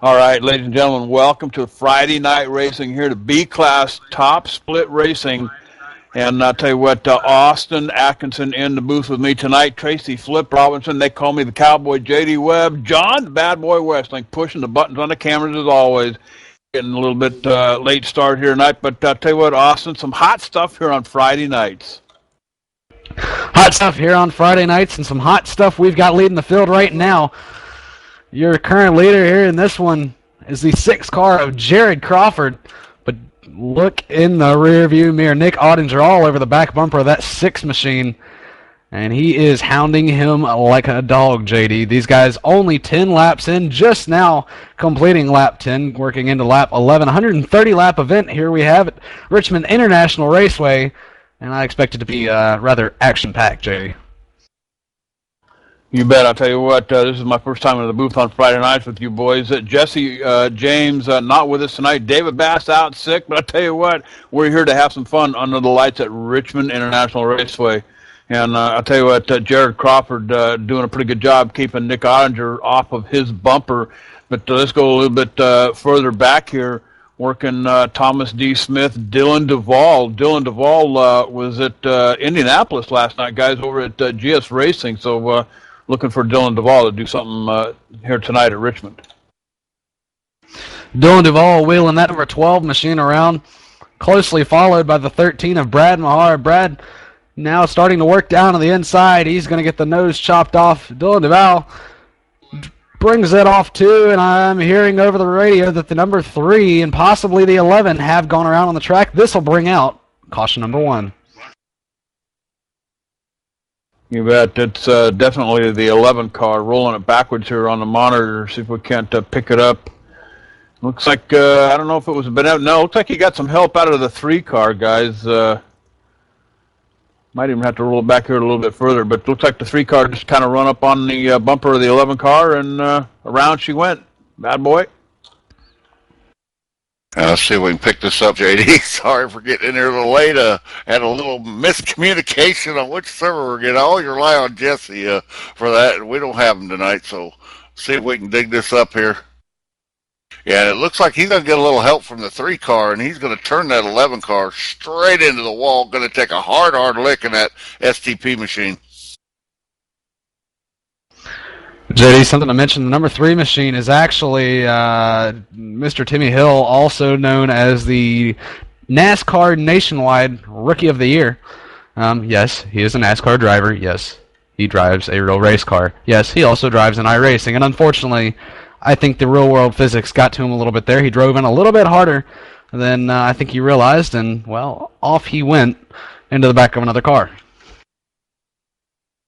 All right, ladies and gentlemen, welcome to Friday Night Racing here to B-Class Top Split Racing. And I'll tell you what, Austin Atkinson in the booth with me tonight, Tracy Flip Robinson, they call me the Cowboy, J.D. Webb, John, the Bad Boy Westling, pushing the buttons on the cameras as always. Getting a little bit late start here tonight, but I'll tell you what, Austin, some hot stuff here on Friday nights. Hot stuff here on Friday nights and some hot stuff we've got leading the field right now. Your current leader here in this one is the 6 car of Jared Crawford. But look in the rear view mirror. Nick Ottinger all over the back bumper of that 6 machine. And he is hounding him like a dog, JD. These guys only 10 laps in, just now completing lap 10, working into lap 11. 130-lap event here we have at Richmond International Raceway. And I expect it to be rather action-packed, JD. You bet. I'll tell you what, this is my first time in the booth on Friday nights with you boys. Jesse James not with us tonight. David Bass out sick, but I'll tell you what, we're here to have some fun under the lights at Richmond International Raceway. And I'll tell you what, Jared Crawford doing a pretty good job keeping Nick Ottinger off of his bumper. But let's go a little bit further back here, working Thomas D. Smith, Dylan Duvall. Dylan Duvall was at Indianapolis last night, guys, over at GS Racing. So looking for Dylan Duvall to do something here tonight at Richmond. Dylan Duvall wheeling that number 12 machine around, closely followed by the 13 of Brad Mahar. Brad now starting to work down on the inside. He's going to get the nose chopped off. Dylan Duvall brings it off too, and I'm hearing over the radio that the number 3 and possibly the 11 have gone around on the track. This will bring out caution number 1. You bet. It's definitely the 11 car. Rolling it backwards here on the monitor. See if we can't pick it up. Looks like, I don't know if it was a bit out. No, looks like he got some help out of the 3 car, guys. Might even have to roll it back here a little bit further, but looks like the 3 car just kind of run up on the bumper of the 11 car, and around she went. Bad boy. Let's see if we can pick this up, JD. Sorry for getting in there a little late. Had a little miscommunication on which server we're getting. I always rely on Jesse for that. We don't have him tonight, so see if we can dig this up here. Yeah, it looks like he's going to get a little help from the 3 car, and he's going to turn that 11 car straight into the wall. Going to take a hard lick in that STP machine. JD, something to mention, the number 3 machine is actually Mr. Timmy Hill, also known as the NASCAR Nationwide Rookie of the Year. Yes, he is a NASCAR driver. Yes, he drives a real race car. Yes, he also drives an iRacing. And unfortunately, I think the real-world physics got to him a little bit there. He drove in a little bit harder than I think he realized, and, well, off he went into the back of another car.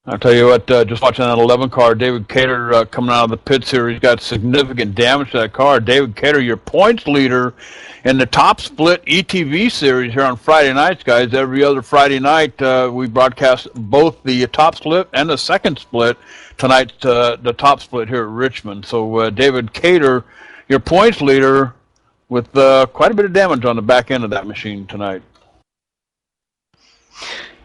I'll tell you what, just watching that 11 car, David Cater coming out of the pits here, he's got significant damage to that car. David Cater, your points leader in the Top Split ETV series here on Friday nights, guys. Every other Friday night, we broadcast both the Top Split and the second split. Tonight, the Top Split here at Richmond. So, David Cater, your points leader, with quite a bit of damage on the back end of that machine tonight.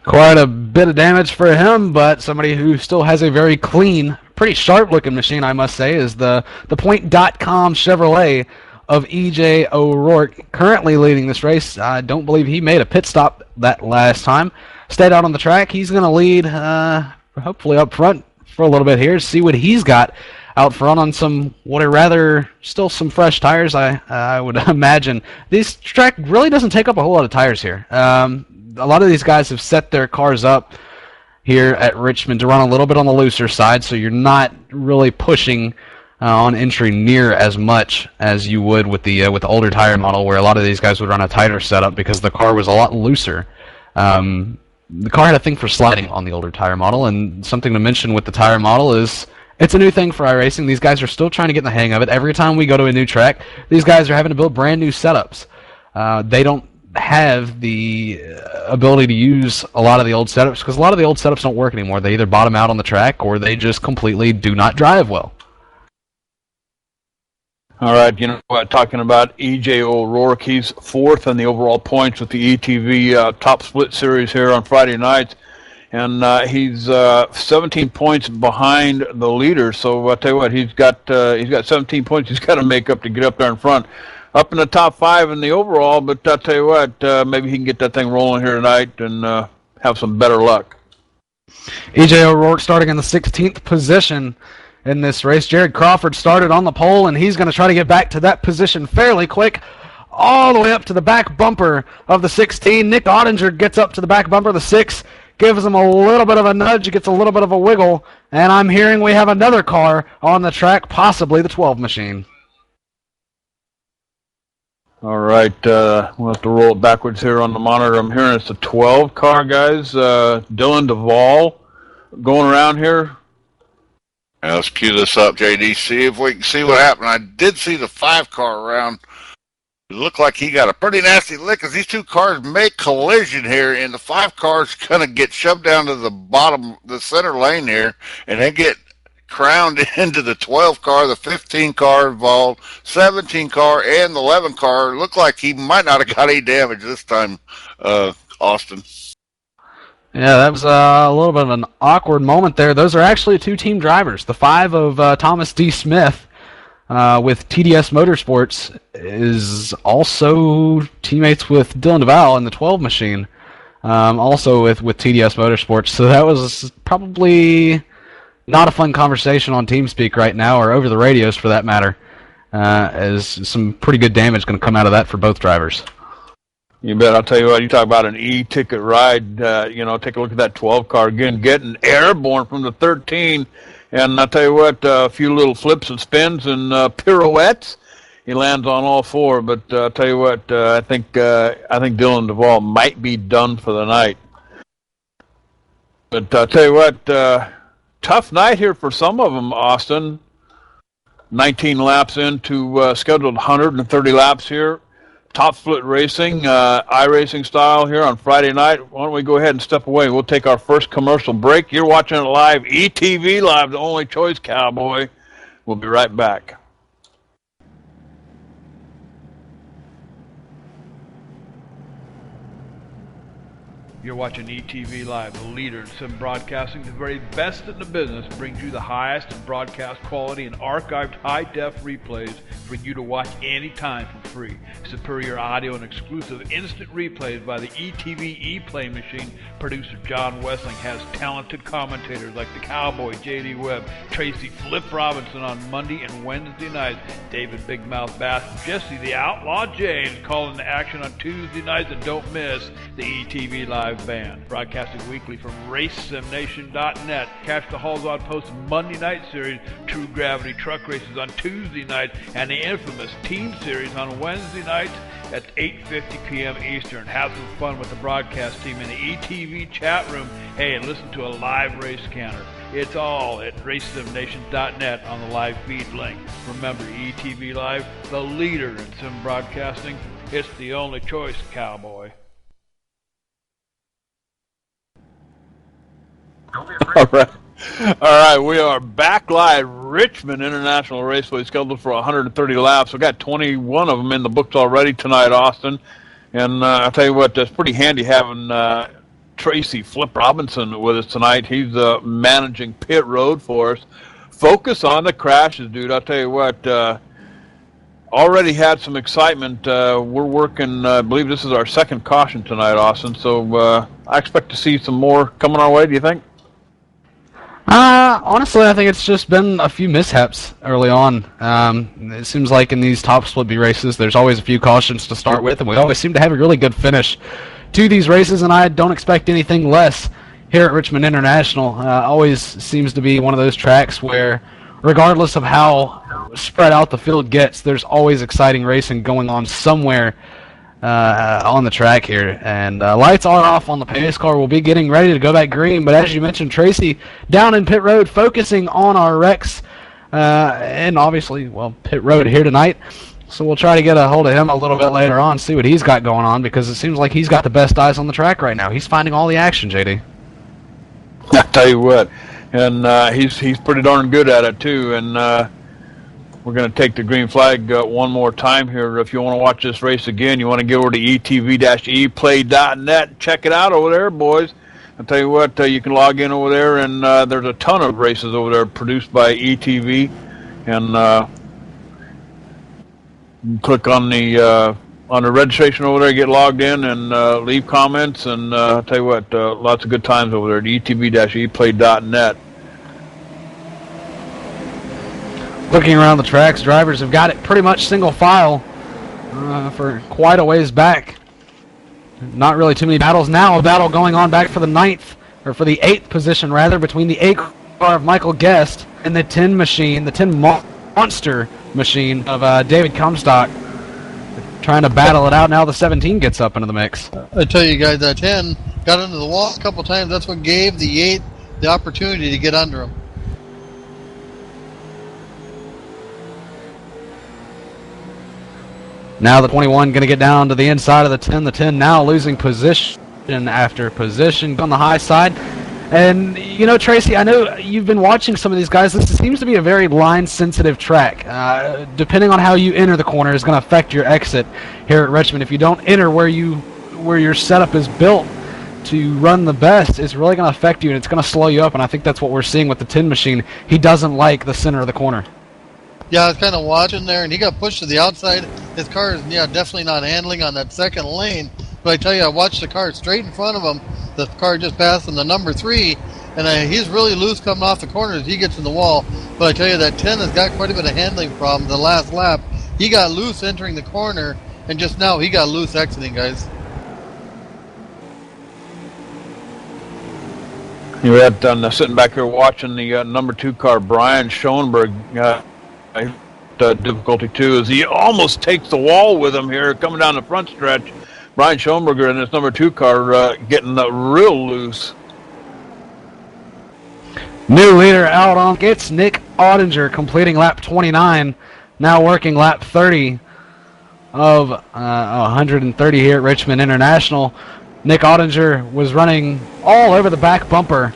Quite a bit of damage for him, but somebody who still has a very clean, pretty sharp-looking machine, I must say, is the Point.com Chevrolet of E.J. O'Rourke, currently leading this race. I don't believe he made a pit stop that last time. Stayed out on the track. He's going to lead, hopefully up front for a little bit here, see what he's got out front on some, what I rather, still some fresh tires, I would imagine. This track really doesn't take up a whole lot of tires here. A lot of these guys have set their cars up here at Richmond to run a little bit on the looser side, so you're not really pushing on entry near as much as you would with the older tire model, where a lot of these guys would run a tighter setup because the car was a lot looser. The car had a thing for sliding on the older tire model, and something to mention with the tire model is it's a new thing for iRacing. These guys are still trying to get in the hang of it. Every time we go to a new track, these guys are having to build brand new setups. They don't have the ability to use a lot of the old setups because a lot of the old setups don't work anymore. They either bottom out on the track or they just completely do not drive well. All right, you know what, talking about E.J. O'Rourke, he's 4th in the overall points with the ETV Top Split Series here on Friday nights. and he's 17 points behind the leader. So I'll tell you what, he's got 17 points he's got to make up to get up there in front, up in the top 5 in the overall. But I'll tell you what, maybe he can get that thing rolling here tonight and have some better luck. E.J. O'Rourke starting in the 16th position in this race. Jared Crawford started on the pole, and he's going to try to get back to that position fairly quick, all the way up to the back bumper of the 16. Nick Ottinger gets up to the back bumper of the 6, gives him a little bit of a nudge, gets a little bit of a wiggle, and I'm hearing we have another car on the track, possibly the 12 machine. All right, we'll have to roll it backwards here on the monitor. I'm hearing it's a 12 car, guys. Dylan Duvall going around here. Now let's cue this up, JD. See if we can see what happened. I did see the 5 car around. It looked like he got a pretty nasty lick as these 2 cars make collision here, and the 5 car's going to get shoved down to the bottom, the center lane here, and then get crowned into the 12 car, the 15 car involved, 17 car, and the 11 car. Looked like he might not have got any damage this time, Austin. Yeah, that was a little bit of an awkward moment there. Those are actually 2 team drivers. The 5 of Thomas D. Smith with TDS Motorsports is also teammates with Dylan Duvall in the 12 machine, also with TDS Motorsports. So that was probably not a fun conversation on TeamSpeak right now, or over the radios for that matter, as some pretty good damage going to come out of that for both drivers. You bet. I'll tell you what, you talk about an e-ticket ride, take a look at that 12 car again, getting airborne from the 13. And I'll tell you what, a few little flips and spins and pirouettes. He lands on all 4. But I'll tell you what, I think Dylan Duvall might be done for the night. But I'll tell you what, tough night here for some of them, Austin. 19 laps into scheduled 130 laps here. Top Split Racing, iRacing style here on Friday night. Why don't we go ahead and step away? We'll take our first commercial break. You're watching it live, ETV Live, the only choice, Cowboy. We'll be right back. You're watching ETV Live, the leader in sim broadcasting. The very best in the business brings you the highest in broadcast quality and archived high-def replays for you to watch anytime for free. Superior audio and exclusive instant replays by the ETV ePlay machine. Producer John Wessling has talented commentators like the Cowboy, J.D. Webb, Tracy Flip Robinson on Monday and Wednesday nights, David Big Mouth Bass, Jesse the Outlaw James calling the action on Tuesday nights, and don't miss the ETV Live band. Broadcasting weekly from RaceSimNation.net. Catch the Halls On Post Monday Night Series, True Gravity Truck Races on Tuesday night, and the infamous Team Series on Wednesday nights at 8:50 p.m. Eastern. Have some fun with the broadcast team in the ETV chat room. Hey, and listen to a live race counter. It's all at RaceSimNation.net on the live feed link. Remember, ETV Live, the leader in sim broadcasting. It's the only choice, Cowboy. All right, we are back live. Richmond International Raceway scheduled for 130 laps. We've got 21 of them in the books already tonight, Austin. And I'll tell you what, that's pretty handy having Tracy Flip Robinson with us tonight. He's managing pit road for us. Focus on the crashes, dude. I'll tell you what, already had some excitement. We're working, I believe this is our second caution tonight, Austin. So I expect to see some more coming our way, do you think? Honestly, I think it's just been a few mishaps early on. It seems like in these top split B races, there's always a few cautions to start with, and we always seem to have a really good finish to these races, and I don't expect anything less here at Richmond International. Always seems to be one of those tracks where, regardless of how spread out the field gets, there's always exciting racing going on somewhere on the track here. And lights are off on the pace car. We'll be getting ready to go back green, but as you mentioned, Tracy down in pit road focusing on our wrecks, and obviously, well, pit road here tonight. So we'll try to get a hold of him a little bit later on, see what he's got going on, because it seems like he's got the best eyes on the track right now. He's finding all the action, JD. I tell you what, and he's pretty darn good at it too. And we're going to take the green flag one more time here. If you want to watch this race again, you want to go over to etv-eplay.net. Check it out over there, boys. I'll tell you what, you can log in over there, and there's a ton of races over there produced by ETV, and click on the registration over there, get logged in, and leave comments. And I'll tell you what, lots of good times over there at etv-eplay.net. Looking around the tracks, drivers have got it pretty much single file for quite a ways back. Not really too many battles now. A battle going on back for the 8th position rather, between the 8 car of Michael Guest and the 10 machine, the 10 monster machine of David Comstock. Trying to battle it out. Now the 17 gets up into the mix. I tell you guys, that 10 got under the wall a couple times. That's what gave the 8 the opportunity to get under him. Now the 21 going to get down to the inside of the 10. The 10 now losing position after position on the high side. And, you know, Tracy, I know you've been watching some of these guys. This seems to be a very line-sensitive track. Depending on how you enter the corner is going to affect your exit here at Richmond. If you don't enter where your setup is built to run the best, it's really going to affect you, and it's going to slow you up. And I think that's what we're seeing with the 10 machine. He doesn't like the center of the corner. Yeah, I was kind of watching there, and he got pushed to the outside. His car is, definitely not handling on that second lane. But I tell you, I watched the car straight in front of him. The car just passed in the number 3, and he's really loose coming off the corner as he gets in the wall. But I tell you, that 10 has got quite a bit of handling problem. The last lap, he got loose entering the corner, and just now he got loose exiting, guys. You had sitting back here watching the number 2 car, Brian Schoenberg. Difficulty 2 is he almost takes the wall with him here coming down the front stretch. Brian Schoenberger in his number 2 car getting real loose. New leader out on gets Nick Ottinger completing lap 29. Now working lap 30 of 130 here at Richmond International. Nick Ottinger was running all over the back bumper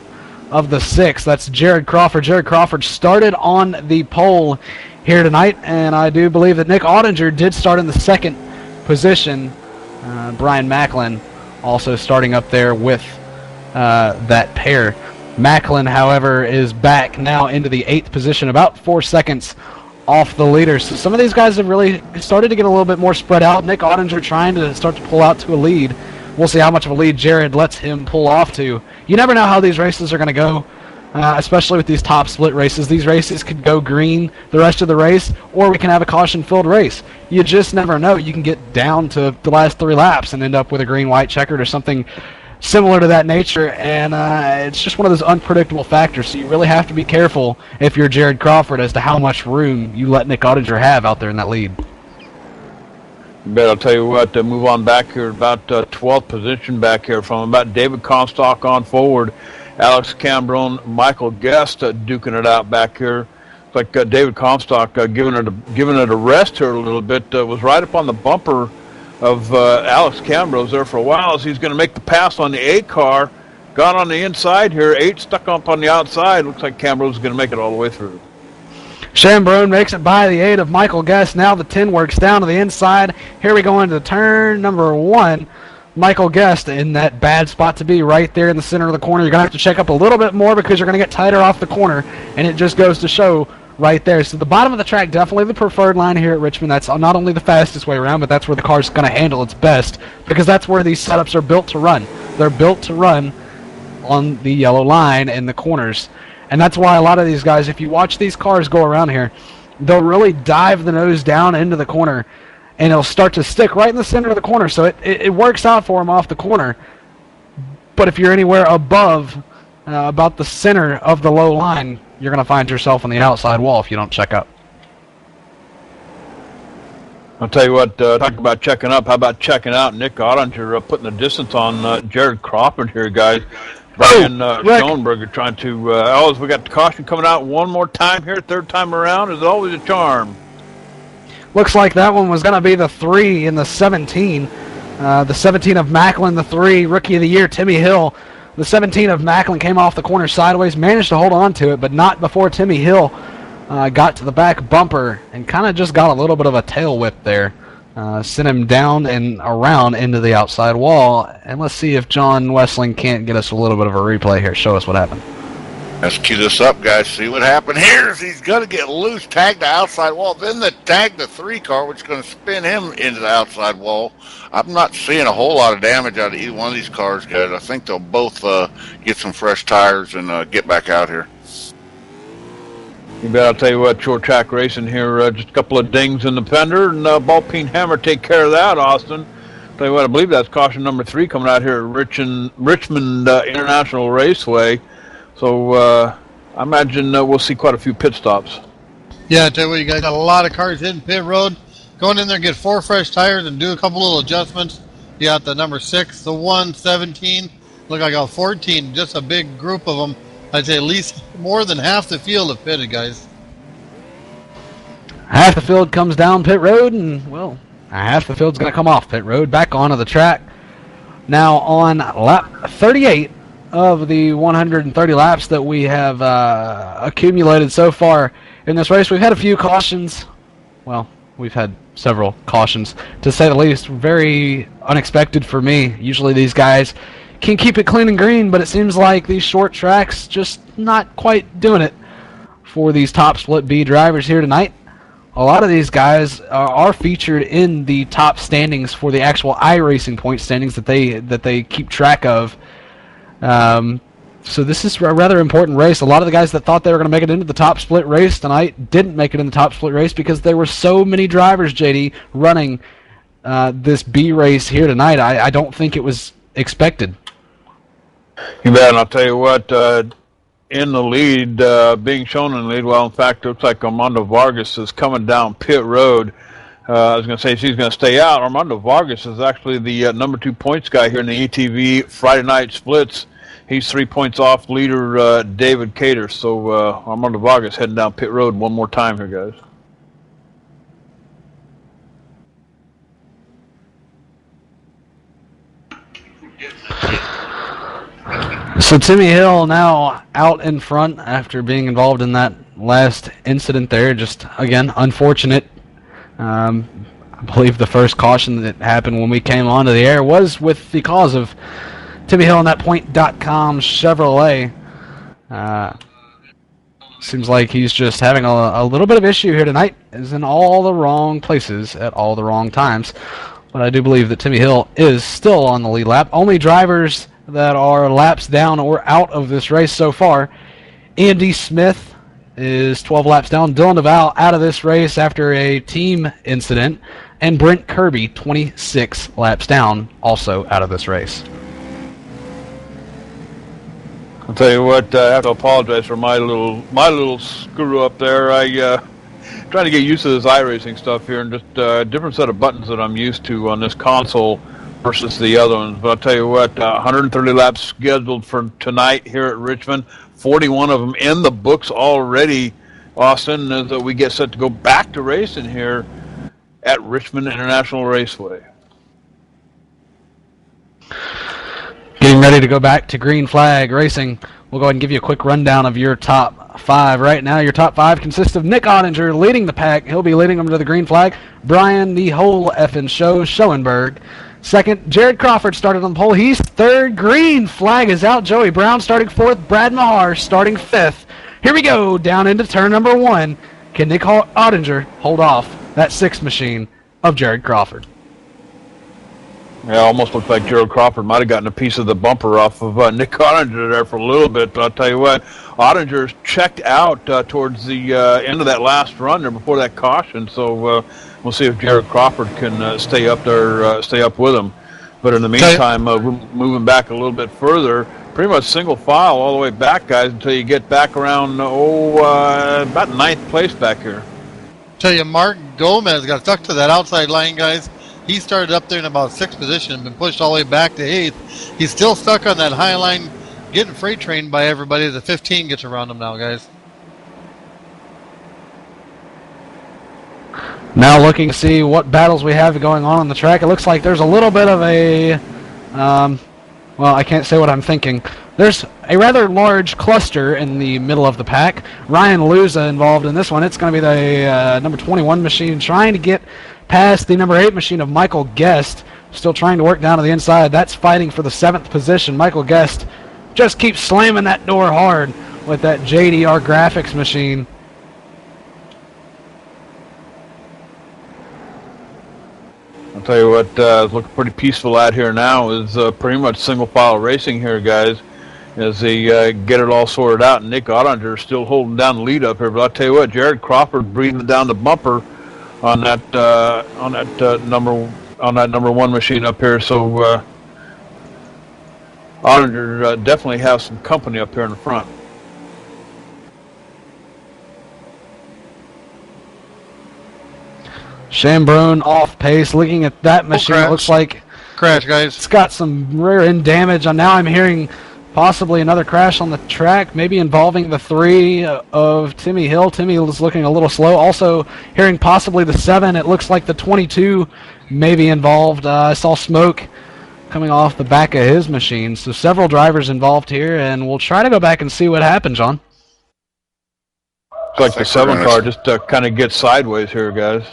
of the 6. That's Jared Crawford. Jared Crawford started on the pole here tonight, and I do believe that Nick Ottinger did start in the 2nd position. Brian Macklin also starting up there with that pair. Macklin, however, is back now into the 8th position, about 4 seconds off the leader. So some of these guys have really started to get a little bit more spread out. Nick Ottinger trying to start to pull out to a lead. We'll see how much of a lead Jared lets him pull off to. You never know how these races are going to go, especially with these top split races. These races could go green the rest of the race, or we can have a caution-filled race. You just never know. You can get down to the last 3 laps and end up with a green-white checkered or something similar to that nature, and it's just one of those unpredictable factors, so you really have to be careful if you're Jared Crawford as to how much room you let Nick Ottinger have out there in that lead. But I'll tell you what, move on back here, about 12th position back here from about David Comstock on forward. Alex Cambrone, Michael Guest duking it out back here. It's like David Comstock giving it a rest here a little bit. Was right up on the bumper of Alex Cambrose there for a while as he's going to make the pass on the 8 car. Got on the inside here, 8 stuck up on the outside. Looks like Cambrose is going to make it all the way through. Chambrone makes it by the 8 of Michael Guest. Now the 10 works down to the inside. Here we go into turn number 1. Michael Guest in that bad spot to be right there in the center of the corner. You're going to have to check up a little bit more because you're going to get tighter off the corner, and it just goes to show right there. So the bottom of the track, definitely the preferred line here at Richmond. That's not only the fastest way around, but that's where the car's going to handle its best because that's where these setups are built to run. They're built to run on the yellow line in the corners. And that's why a lot of these guys, if you watch these cars go around here, they'll really dive the nose down into the corner, and it'll start to stick right in the center of the corner. So it works out for them off the corner. But if you're anywhere above about the center of the low line, you're going to find yourself on the outside wall if you don't check up. I'll tell you what, talk about checking up. How about checking out Nick Ottinger putting the distance on Jared Crawford here, guys. Brian Schoenberger trying to, we got the caution coming out one more time here, 3rd time around. Is always a charm. Looks like that one was going to be the 3 in the 17. The 17 of Macklin, the 3, Rookie of the Year, Timmy Hill. The 17 of Macklin came off the corner sideways, managed to hold on to it, but not before Timmy Hill got to the back bumper and kind of just got a little bit of a tail whip there. sent him down and around into the outside wall. And let's see if John Wessling can't get us a little bit of a replay here. Show us what happened. Let's cue this up, guys. See what happened here is he's going to get loose, tag the outside wall, then tag the 3 car, which is going to spin him into the outside wall. I'm not seeing a whole lot of damage out of either one of these cars, guys. I think they'll both get some fresh tires and get back out here. You bet. I'll tell you what, short track racing here, just a couple of dings in the fender, and ball peen hammer take care of that, Austin. I'll tell you what, I believe that's caution number 3 coming out here at Richmond International Raceway. So I imagine we'll see quite a few pit stops. Yeah, I tell you what, you guys got a lot of cars hitting pit road. Going in there and get 4 fresh tires and do a couple little adjustments. You got the number 6, the 1, 17, look like a 14, just a big group of them. I'd say at least more than half the field have pitted, guys. Half the field comes down pit road, and, well, half the field's going to come off pit road, back onto the track. Now on lap 38 of the 130 laps that we have accumulated so far in this race, we've had a few cautions. Well, we've had several cautions, to say the least. Very unexpected for me. Usually these guys can keep it clean and green, but it seems like these short tracks just not quite doing it for these top split B drivers here tonight. A lot of these guys are featured in the top standings for the actual iRacing point standings that they keep track of. So this is a rather important race. A lot of the guys that thought they were going to make it into the top split race tonight didn't make it in the top split race because there were so many drivers, JD, running this B race here tonight. I don't think it was expected. You bet, and I'll tell you what, in the lead, being shown in the lead, well, in fact, it looks like Armando Vargas is coming down pit road. I was going to say she's going to stay out. Armando Vargas is actually the number 2 points guy here in the ATV Friday night splits. He's 3 points off leader David Cater. So Armando Vargas heading down pit road one more time here, guys. So Timmy Hill now out in front after being involved in that last incident there. Just, again, unfortunate. I believe the first caution that happened when we came onto the air was with the cause of Timmy Hill and that Point.com Chevrolet. Seems like he's just having a little bit of issue here tonight. Is in all the wrong places at all the wrong times. But I do believe that Timmy Hill is still on the lead lap. Only drivers that are laps down or out of this race so far. Andy Smith is 12 laps down. Dylan DeVal out of this race after a team incident. And Brent Kirby, 26 laps down, also out of this race. I'll tell you what, I have to apologize for my little screw up there. Trying to get used to this iRacing stuff here, and just a different set of buttons that I'm used to on this console versus the other ones. But I'll tell you what, 130 laps scheduled for tonight here at Richmond. 41 of them in the books already, Austin, as we get set to go back to racing here at Richmond International Raceway. Getting ready to go back to green flag racing. We'll go ahead and give you a quick rundown of your top 5. Right now, your top 5 consists of Nick Ottinger leading the pack. He'll be leading them to the green flag. Brian, the whole effing show, Schoenberg. Second, Jared Crawford started on the pole. He's third. Green flag is out. Joey Brown starting 4th. Brad Mahar starting 5th. Here we go, down into turn number 1. Can Nick Ottinger hold off that 6th machine of Jared Crawford? Yeah, almost looked like Gerald Crawford might have gotten a piece of the bumper off of Nick Ottinger there for a little bit. But I'll tell you what, Ottinger's checked out towards the end of that last run there before that caution. So we'll see if Jared Crawford can stay up there, stay up with him. But in the meantime, moving back a little bit further, pretty much single file all the way back, guys, until you get back around, about 9th place back here. Tell you, Mark Gomez got stuck to that outside line, guys. He started up there in about 6th position and been pushed all the way back to 8th. He's still stuck on that high line, getting freight trained by everybody. The 15 gets around him now, guys. Now looking to see what battles we have going on the track. It looks like there's a little bit of a, well, I can't say what I'm thinking. There's a rather large cluster in the middle of the pack. Ryan Luza involved in this one. It's going to be the number 21 machine trying to get past the number 8 machine of Michael Guest. Still trying to work down to the inside. That's fighting for the 7th position. Michael Guest just keeps slamming that door hard with that JDR graphics machine. I'll tell you what, it's looking pretty peaceful out here now. Is pretty much single file racing here, guys, as they get it all sorted out. And Nick Ottinger is still holding down the lead up here. But I'll tell you what, Jared Crawford breathing down the bumper on that number 1 machine up here. So Ottinger definitely has some company up here in the front. Chambrone off pace. Looking at that machine, it looks like Crash, guys. it's got some rear end damage. And now I'm hearing possibly another crash on the track, maybe involving the 3 of Timmy Hill. Timmy is looking a little slow. Also hearing possibly the 7. It looks like the 22 may be involved. I saw smoke coming off the back of his machine. So several drivers involved here, and we'll try to go back and see what happened, John. Looks like the 7 car just kind of gets sideways here, guys.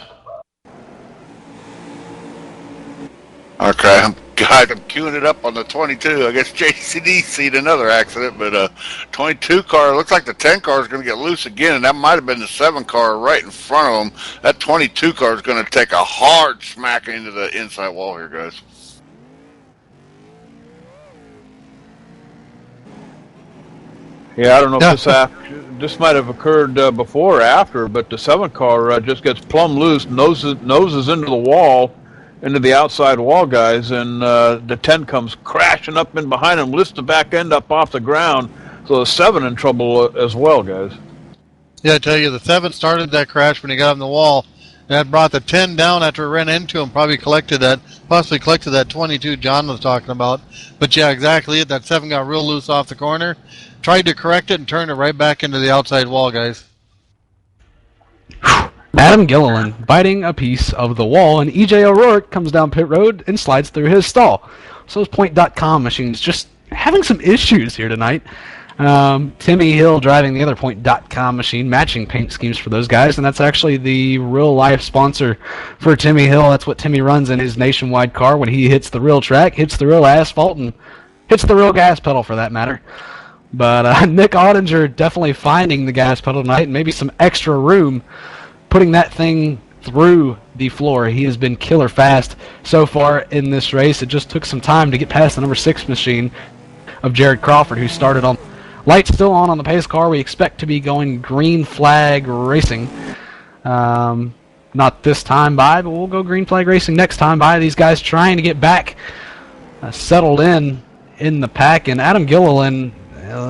Okay, I'm queuing it up on the 22. I guess JCD seen another accident, but 22 car, looks like the 10 car is going to get loose again, and that might have been the 7 car right in front of them. That 22 car is going to take a hard smack into the inside wall here, guys. Yeah, I don't know if this might have occurred before or after, but the 7 car just gets plumb loose, noses into the wall, into the outside wall, guys, and the 10 comes crashing up in behind him, lifts the back end up off the ground, so the 7 in trouble as well, guys. Yeah, I tell you, the 7 started that crash when he got on the wall, and that brought the 10 down after it ran into him, possibly collected that 22 John was talking about. But yeah, exactly it. That 7 got real loose off the corner, tried to correct it, and turned it right back into the outside wall, guys. Adam Gilliland biting a piece of the wall, and EJ O'Rourke comes down pit road and slides through his stall. So those Point.com machines just having some issues here tonight. Timmy Hill driving the other Point.com machine, matching paint schemes for those guys, and that's actually the real-life sponsor for Timmy Hill. That's what Timmy runs in his nationwide car when he hits the real track, hits the real asphalt, and hits the real gas pedal for that matter. But Nick Ottinger definitely finding the gas pedal tonight, and maybe some extra room putting that thing through the floor. He has been killer fast so far in this race. It just took some time to get past the number 6 machine of Jared Crawford, who started on. Lights still on the pace car. We expect to be going green flag racing. Not this time by, but we'll go green flag racing next time by. These guys trying to get back settled in the pack. And Adam Gilliland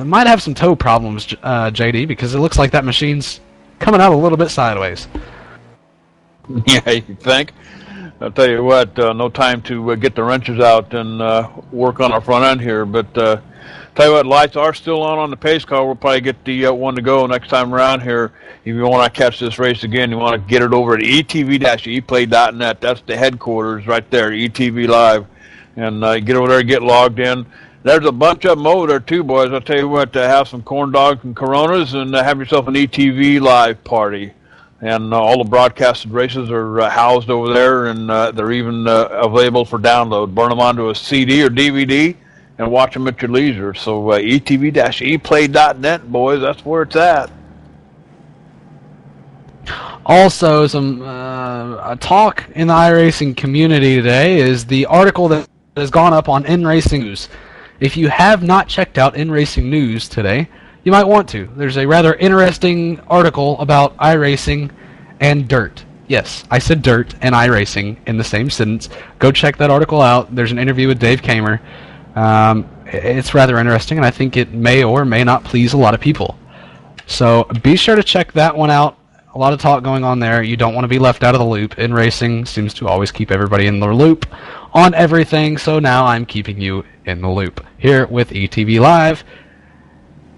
might have some toe problems, JD, because it looks like that machine's coming out a little bit sideways. Yeah, you think? I'll tell you what, no time to get the wrenches out and work on our front end here. But tell you what, lights are still on the pace car. We'll probably get the one to go next time around here. If you want to catch this race again, you want to get it over at etv-eplay.net. That's the headquarters right there, ETV Live. And get over there and get logged in. There's a bunch of them over there too, boys. I'll tell you what, have some corn dogs and Coronas and have yourself an ETV Live party. And all the broadcasted races are housed over there, and they're even available for download. Burn them onto a CD or DVD and watch them at your leisure. So etv-eplay.net, boys, that's where it's at. Also, some talk in the iRacing community today is the article that has gone up on InRacing News. If you have not checked out InRacing News today, you might want to. There's a rather interesting article about iRacing and dirt. Yes, I said dirt and iRacing in the same sentence. Go check that article out. There's an interview with Dave Kamer. It's rather interesting, and I think it may or may not please a lot of people. So be sure to check that one out. A lot of talk going on there. You don't want to be left out of the loop. InRacing seems to always keep everybody in the loop on everything, so now I'm keeping you in the loop here with ETV Live.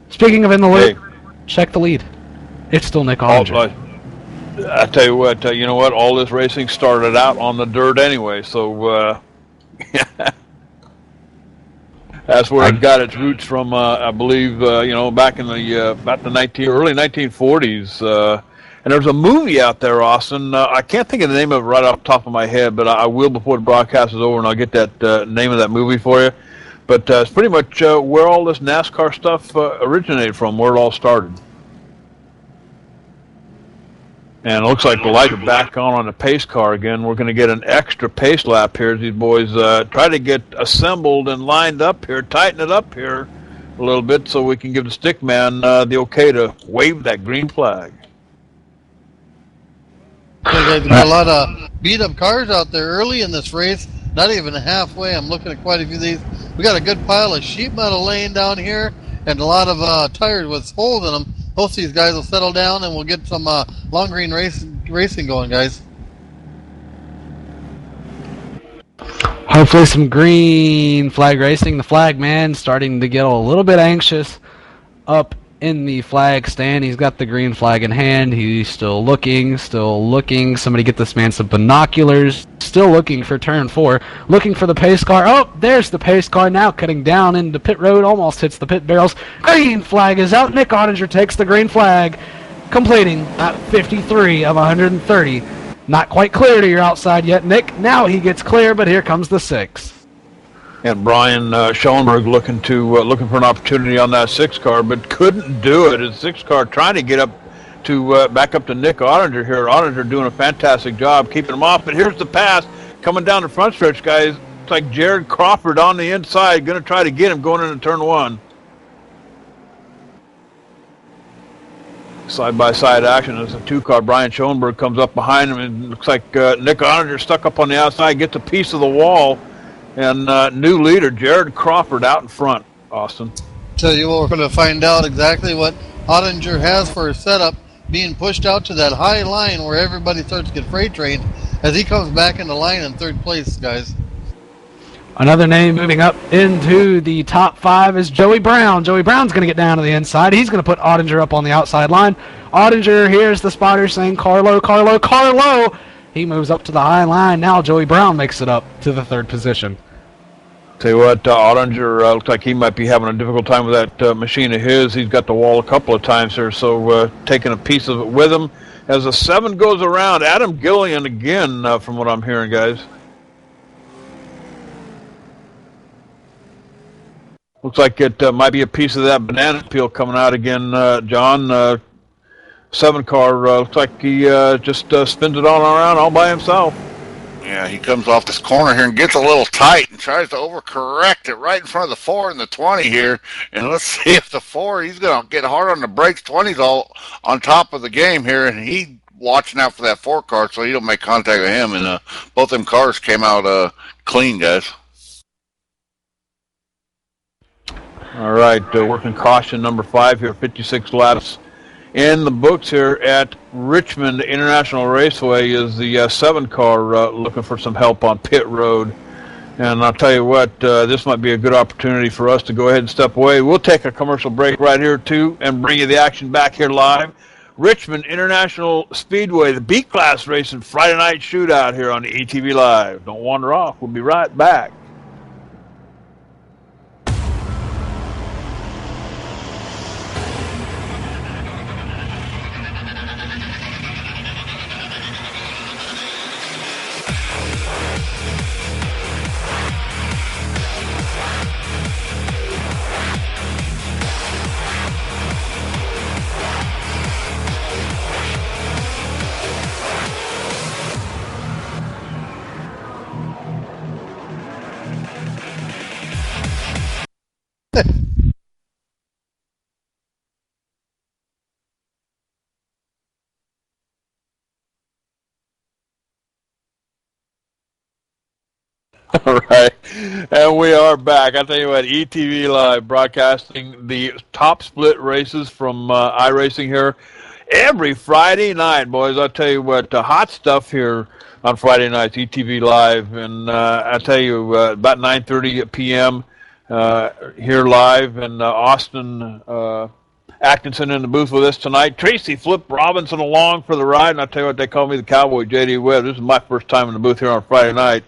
Speaking of in the loop, check the lead. It's still Nick Ottinger. I tell you what, you know what? All this racing started out on the dirt anyway, so that's where it got its roots from. I believe, back in the about the early 1940s. And there's a movie out there, Austin. I can't think of the name of it right off the top of my head, but I will before the broadcast is over, and I'll get that name of that movie for you. But it's pretty much where all this NASCAR stuff originated from, where it all started. And it looks like the lights are back on the pace car again. We're going to get an extra pace lap here as these boys try to get assembled and lined up here, tighten it up here a little bit so we can give the stick man the okay to wave that green flag. There's got a lot of beat-up cars out there early in this race, not even halfway. I'm looking at quite a few of these. We got a good pile of sheet metal laying down here and a lot of tires with holes in them. Most of these guys will settle down and we'll get some long green racing going, guys. Hopefully some green flag racing. The flag man starting to get a little bit anxious up in the flag stand. He's got the green flag in hand. He's still looking. Somebody get this man some binoculars. Still looking for turn 4. Looking for the pace car. Oh, there's the pace car now cutting down into pit road. Almost hits the pit barrels. Green flag is out. Nick Ottinger takes the green flag, completing at 53 of 130. Not quite clear to your outside yet, Nick. Now he gets clear, but here comes the 6. And Brian Schoenberg looking for an opportunity on that 6 car, but couldn't do it. His 6 car trying to get up to back up to Nick Ottinger here. Ottinger doing a fantastic job keeping him off. But here's the pass coming down the front stretch, guys. It's like Jared Crawford on the inside, going to try to get him going into turn 1. Side-by-side action as the 2 car. Brian Schoenberg comes up behind him, and looks like Nick Ottinger stuck up on the outside, gets a piece of the wall. And new leader, Jared Crawford, out in front, Austin. Tell you what, we're going to find out exactly what Ottinger has for his setup, being pushed out to that high line where everybody starts to get freight trained as he comes back into line in 3rd place, guys. Another name moving up into the top 5 is Joey Brown. Joey Brown's going to get down to the inside. He's going to put Ottinger up on the outside line. Ottinger, here's the spotter saying, Carlo, Carlo, Carlo. He moves up to the high line. Now Joey Brown makes it up to the 3rd position. Tell you what, Ottinger looks like he might be having a difficult time with that machine of his. He's got the wall a couple of times here, so taking a piece of it with him. As the 7 goes around, Adam Gillian again, from what I'm hearing, guys. Looks like it might be a piece of that banana peel coming out again, John. 7 car, looks like he just spins it all around all by himself. Yeah, he comes off this corner here and gets a little tight and tries to overcorrect it right in front of the 4 and the 20 here. And let's see if the 4, he's going to get hard on the brakes. 20's all on top of the game here, and he watching out for that 4 car so he don't make contact with him. And both them cars came out clean, guys. All right, working caution number 5 here, 56 laps. In the books here at Richmond International Raceway is the 7 car looking for some help on pit road. And I'll tell you what, this might be a good opportunity for us to go ahead and step away. We'll take a commercial break right here, too, and bring you the action back here live. Richmond International Speedway, the B-Class Racing Friday Night Shootout here on the ETV Live. Don't wander off. We'll be right back. All right, and we are back. I tell you what, ETV Live broadcasting the top split races from iRacing here every Friday night, boys. I tell you what, hot stuff here on Friday nights, ETV Live, and I tell you about 9:30 p.m. Here live, and Austin Atkinson in the booth with us tonight. Tracy Flip Robinson along for the ride, and I tell you what, they call me the Cowboy J.D. Webb. This is my first time in the booth here on Friday night.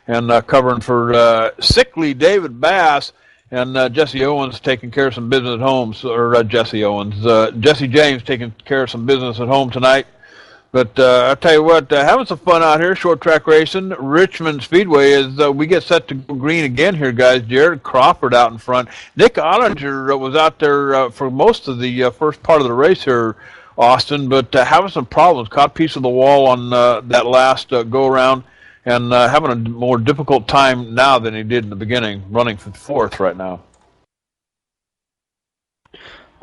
And covering for sickly David Bass, and Jesse Owens taking care of some business at home, Jesse James taking care of some business at home tonight. But I'll tell you what, having some fun out here, short track racing. Richmond Speedway is we get set to go green again here, guys. Jared Crawford out in front. Nick Ottinger was out there for most of the first part of the race here, Austin, but having some problems. Caught a piece of the wall on that last go-around and having a more difficult time now than he did in the beginning, running for fourth right now.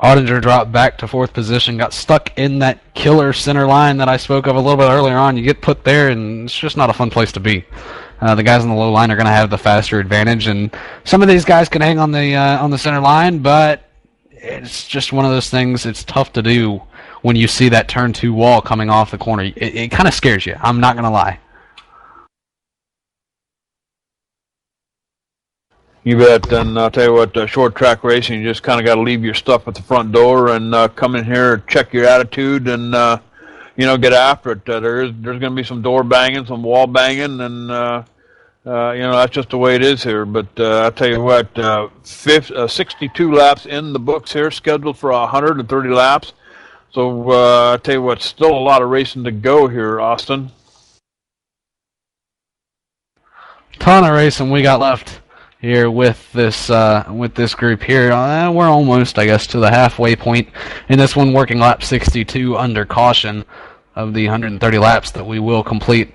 Ottinger dropped back to fourth position, got stuck in that killer center line that I spoke of a little bit earlier on. You get put there, and it's just not a fun place to be. The guys on the low line are going to have the faster advantage, and some of these guys can hang on the center line, but it's just one of those things. It's tough to do when you see that turn two wall coming off the corner. It kind of scares you. I'm not going to lie. You bet. And I'll tell you what, short track racing, you just kind of got to leave your stuff at the front door and come in here, check your attitude, and get after it. There's going to be some door banging, some wall banging, and that's just the way it is here. But I'll tell you what, 62 laps in the books here, scheduled for 130 laps. So I'll tell you what, still a lot of racing to go here, Austin. Ton of racing we got left here with this group here. We're almost, I guess, to the halfway point in this one, working lap 62 under caution of the 130 laps that we will complete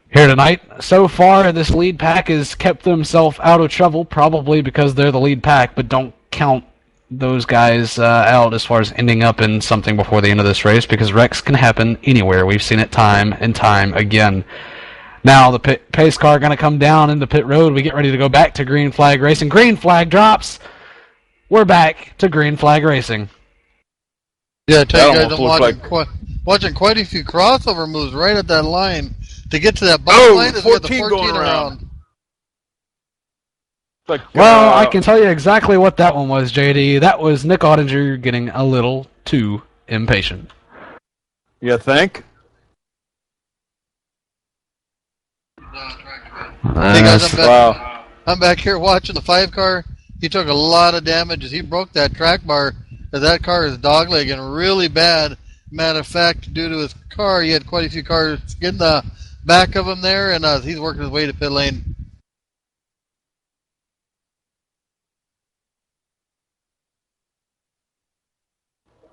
here tonight. So far, this lead pack has kept themselves out of trouble, probably because they're the lead pack, but don't count those guys out as far as ending up in something before the end of this race, because wrecks can happen anywhere. We've seen it time and time again. Now the pace car going to come down into pit road. We get ready to go back to green flag racing. Green flag drops. We're back to green flag racing. Yeah, I tell you guys, I'm watching quite a few crossover moves right at that line. To get to that bottom line is the 14 going around. Well, I can tell you exactly what that one was, JD. That was Nick Ottinger getting a little too impatient. You think? Hey guys, I'm back here watching the 5 car. He took a lot of damage as he broke that track bar. That car is doglegging really bad. Matter of fact, due to his car, he had quite a few cars in the back of him there, and he's working his way to pit lane.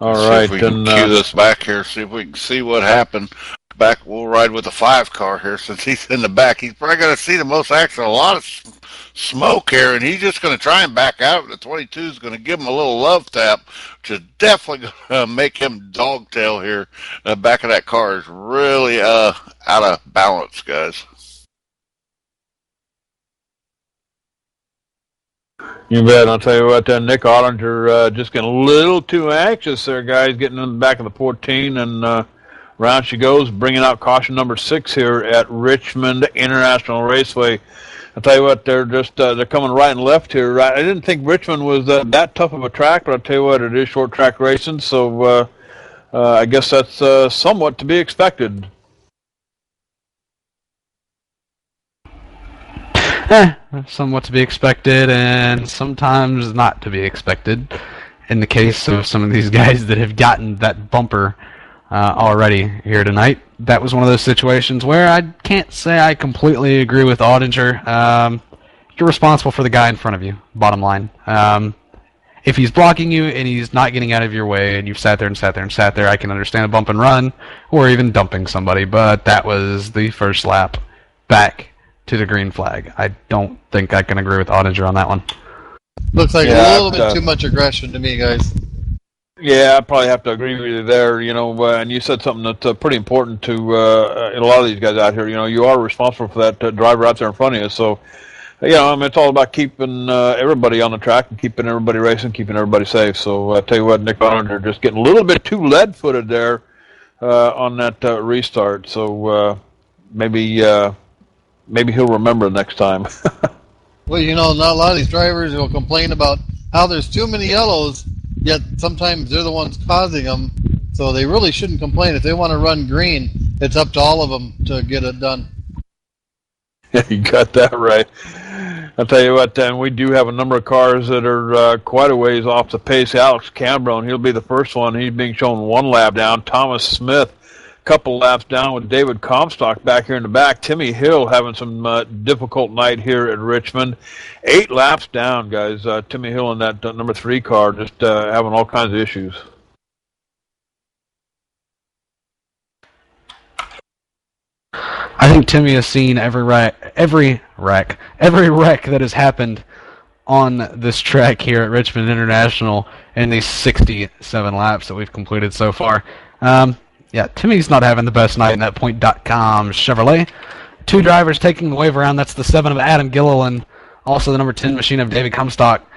All right, see if we can cue this back here. See if we can see what happened. Back, we'll ride with the 5 car here since he's in the back. He's probably going to see the most action, a lot of smoke here, and he's just going to try and back out. The 22 is going to give him a little love tap, which is definitely going to make him dogtail here. The back of that car is really out of balance, guys. You bet. I'll tell you what, Nick Ottinger just getting a little too anxious there, guys, getting in the back of the 14, and round she goes, bringing out caution number 6 here at Richmond International Raceway. I'll tell you what, they're coming right and left here. Right, I didn't think Richmond was that tough of a track, but I'll tell you what, it is short track racing, so I guess that's somewhat to be expected. Somewhat to be expected, and sometimes not to be expected. In the case of some of these guys that have gotten that bumper already here tonight, that was one of those situations where I can't say I completely agree with Ottinger. You're responsible for the guy in front of you, bottom line. If he's blocking you and he's not getting out of your way and you've sat there, I can understand a bump and run or even dumping somebody, but that was the first lap back to the green flag. I don't think I can agree with Ottinger on that one. Looks like a little bit too much aggression to me, guys. Yeah, I probably have to agree with you there. And you said something that's pretty important to a lot of these guys out here. You are responsible for that driver out there in front of you. So, it's all about keeping everybody on the track and keeping everybody racing, keeping everybody safe. So, I tell you what, Nick Ottinger just getting a little bit too lead-footed there on that restart. So, maybe he'll remember next time. Well, not a lot of these drivers will complain about how there's too many yellows, yet sometimes they're the ones causing them. So they really shouldn't complain. If they want to run green, it's up to all of them to get it done. Yeah, you got that right. I'll tell you what, we do have a number of cars that are quite a ways off the pace. Alex Cambrone, he'll be the first one. He's being shown 1 lap down. Thomas Smith couple laps down with David Comstock back here in the back. Timmy Hill having some difficult night here at Richmond. 8 laps down, guys. Timmy Hill in that number 3 car just having all kinds of issues. I think Timmy has seen every wreck that has happened on this track here at Richmond International in these 67 laps that we've completed so far. Yeah, Timmy's not having the best night in that Point.com Chevrolet. 2 drivers taking the wave around. That's the 7 of Adam Gilliland, also the number 10 machine of David Comstock.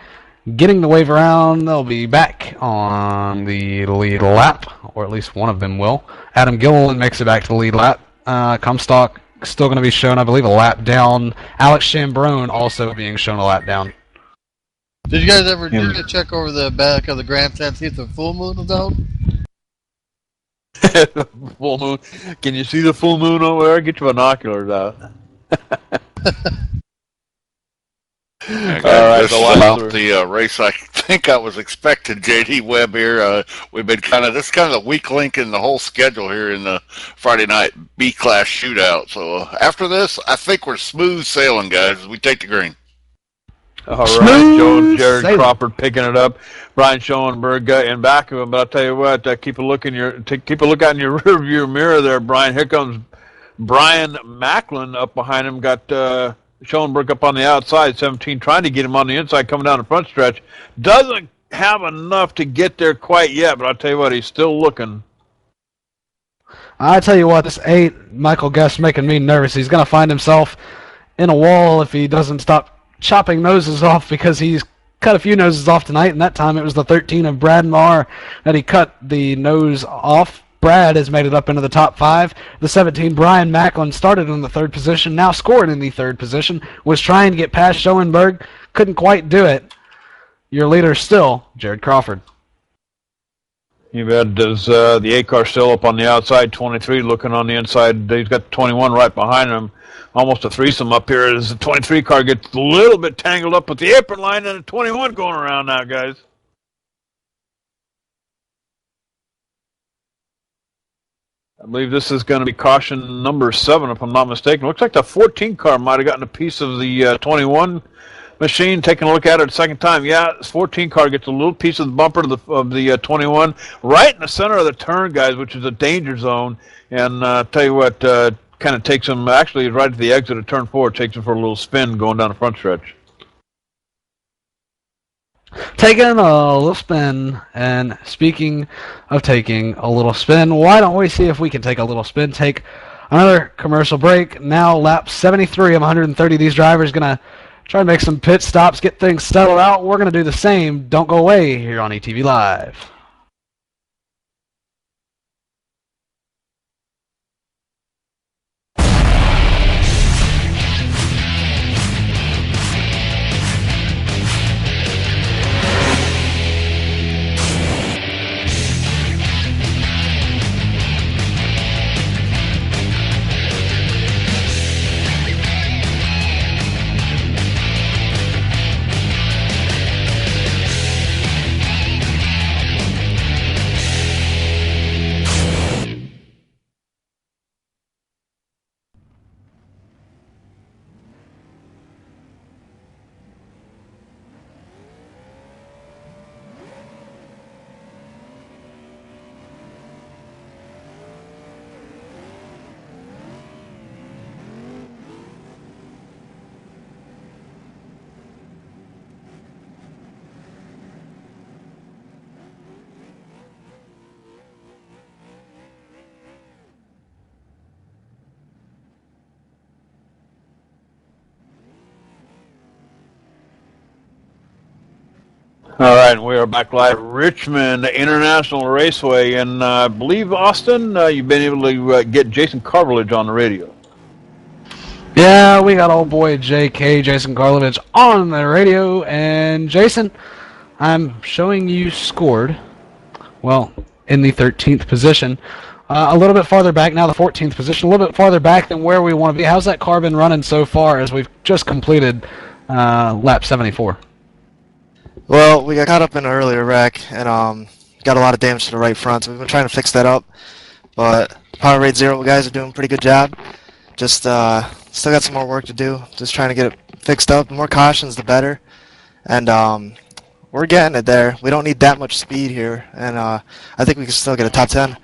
Getting the wave around, they'll be back on the lead lap, or at least one of them will. Adam Gilliland makes it back to the lead lap. Comstock still going to be shown, I believe, a lap down. Alex Chambrone also being shown a lap down. Did you guys ever check over the back of the grandstand, see if the full moon was out? Full moon. Can you see the full moon over there? Get your binoculars out. This is the race I think I was expecting, J.D. Webb here. We've been this is kind of the weak link in the whole schedule here in the Friday night B-class shootout. So after this, I think we're smooth sailing, guys, as we take the green. All right, Joe and Jared Crawford picking it up. Brian Schoenberg in back of him. But I'll tell you what, keep a look out in your rearview mirror there, Brian. Here comes Brian Macklin up behind him. Got Schoenberg up on the outside, 17, trying to get him on the inside, coming down the front stretch. Doesn't have enough to get there quite yet, but I'll tell you what, he's still looking. I tell you what, this 8, Michael Guest, making me nervous. He's going to find himself in a wall if he doesn't stop chopping noses off, because he's cut a few noses off tonight, and that time it was the 13 of Brad Marr that he cut the nose off. Brad has made it up into the top 5. The 17, Brian Macklin, started in the 3rd position, now scored in the 3rd position, was trying to get past Schoenberg, couldn't quite do it. Your leader still, Jared Crawford. You bet. Does the 8 car still up on the outside, 23 looking on the inside. He's got 21 right behind him. Almost a threesome up here as the 23 car gets a little bit tangled up with the apron line and the 21 going around now, guys. I believe this is going to be caution number 7, if I'm not mistaken. Looks like the 14 car might have gotten a piece of the 21 machine. Taking a look at it a second time. Yeah, this 14 car gets a little piece of the bumper of the 21 right in the center of the turn, guys, which is a danger zone. And tell you what, kind of takes him, actually right at the exit of turn 4, takes him for a little spin going down the front stretch. Taking a little spin, and speaking of taking a little spin, why don't we see if we can take a little spin, take another commercial break. Now lap 73 of 130. These drivers going to try to make some pit stops, get things settled out. We're going to do the same. Don't go away here on ETV Live. All right, we are back live at Richmond International Raceway, and I believe, Austin, you've been able to get Jason Carveledge on the radio. Yeah, we got old boy JK, Jason Karlovich, on the radio, and Jason, I'm showing you scored, well, in the 13th position. A little bit farther back now, the 14th position, a little bit farther back than where we want to be. How's that car been running so far as we've just completed lap 74? Well, we got caught up in an earlier wreck and got a lot of damage to the right front, so we've been trying to fix that up. but Power Raid Zero guys are doing a pretty good job. Just still got some more work to do. Just trying to get it fixed up. The more cautions, the better. And we're getting it there. We don't need that much speed here, and I think we can still get a top 10.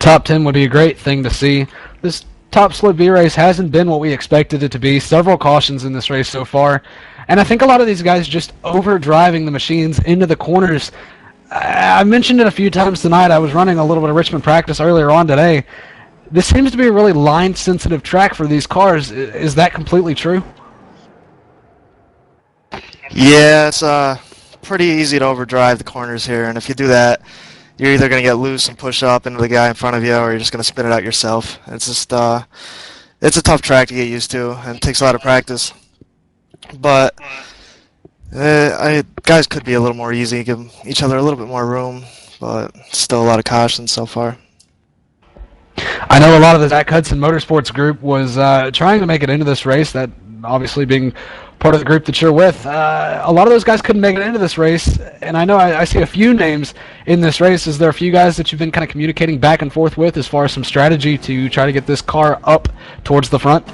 Top 10 would be a great thing to see. This top slip B race hasn't been what we expected it to be. Several cautions in this race so far. And I think a lot of these guys just overdriving the machines into the corners. I mentioned it a few times tonight. I was running a little bit of Richmond practice earlier on today. This seems to be a really line-sensitive track for these cars. Is that completely true? Yeah, it's pretty easy to overdrive the corners here, and if you do that, you're either going to get loose and push up into the guy in front of you, or you're just going to spin it out yourself. It's just it's a tough track to get used to, and it takes a lot of practice. But guys could be a little more easy, give each other a little bit more room, but still a lot of caution so far. I know a lot of the Zach Hudson Motorsports group was trying to make it into this race, that obviously being part of the group that you're with. A lot of those guys couldn't make it into this race, and I know I see a few names in this race. Is there a few guys that you've been kind of communicating back and forth with as far as some strategy to try to get this car up towards the front?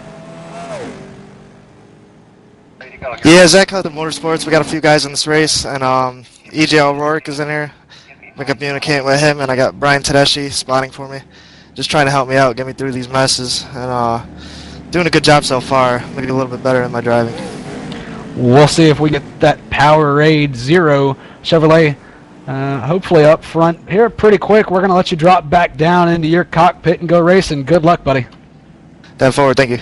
Yeah, Zach Hudson Motorsports, we got a few guys in this race, and EJ O'Rourke is in here. I've been communicating with him, and I got Brian Tedeschi spotting for me, just trying to help me out, get me through these messes, and doing a good job so far. Maybe a little bit better in my driving. We'll see if we get that Power Raid Zero Chevrolet hopefully up front here pretty quick. We're going to let you drop back down into your cockpit and go racing. Good luck, buddy. 10 forward, thank you.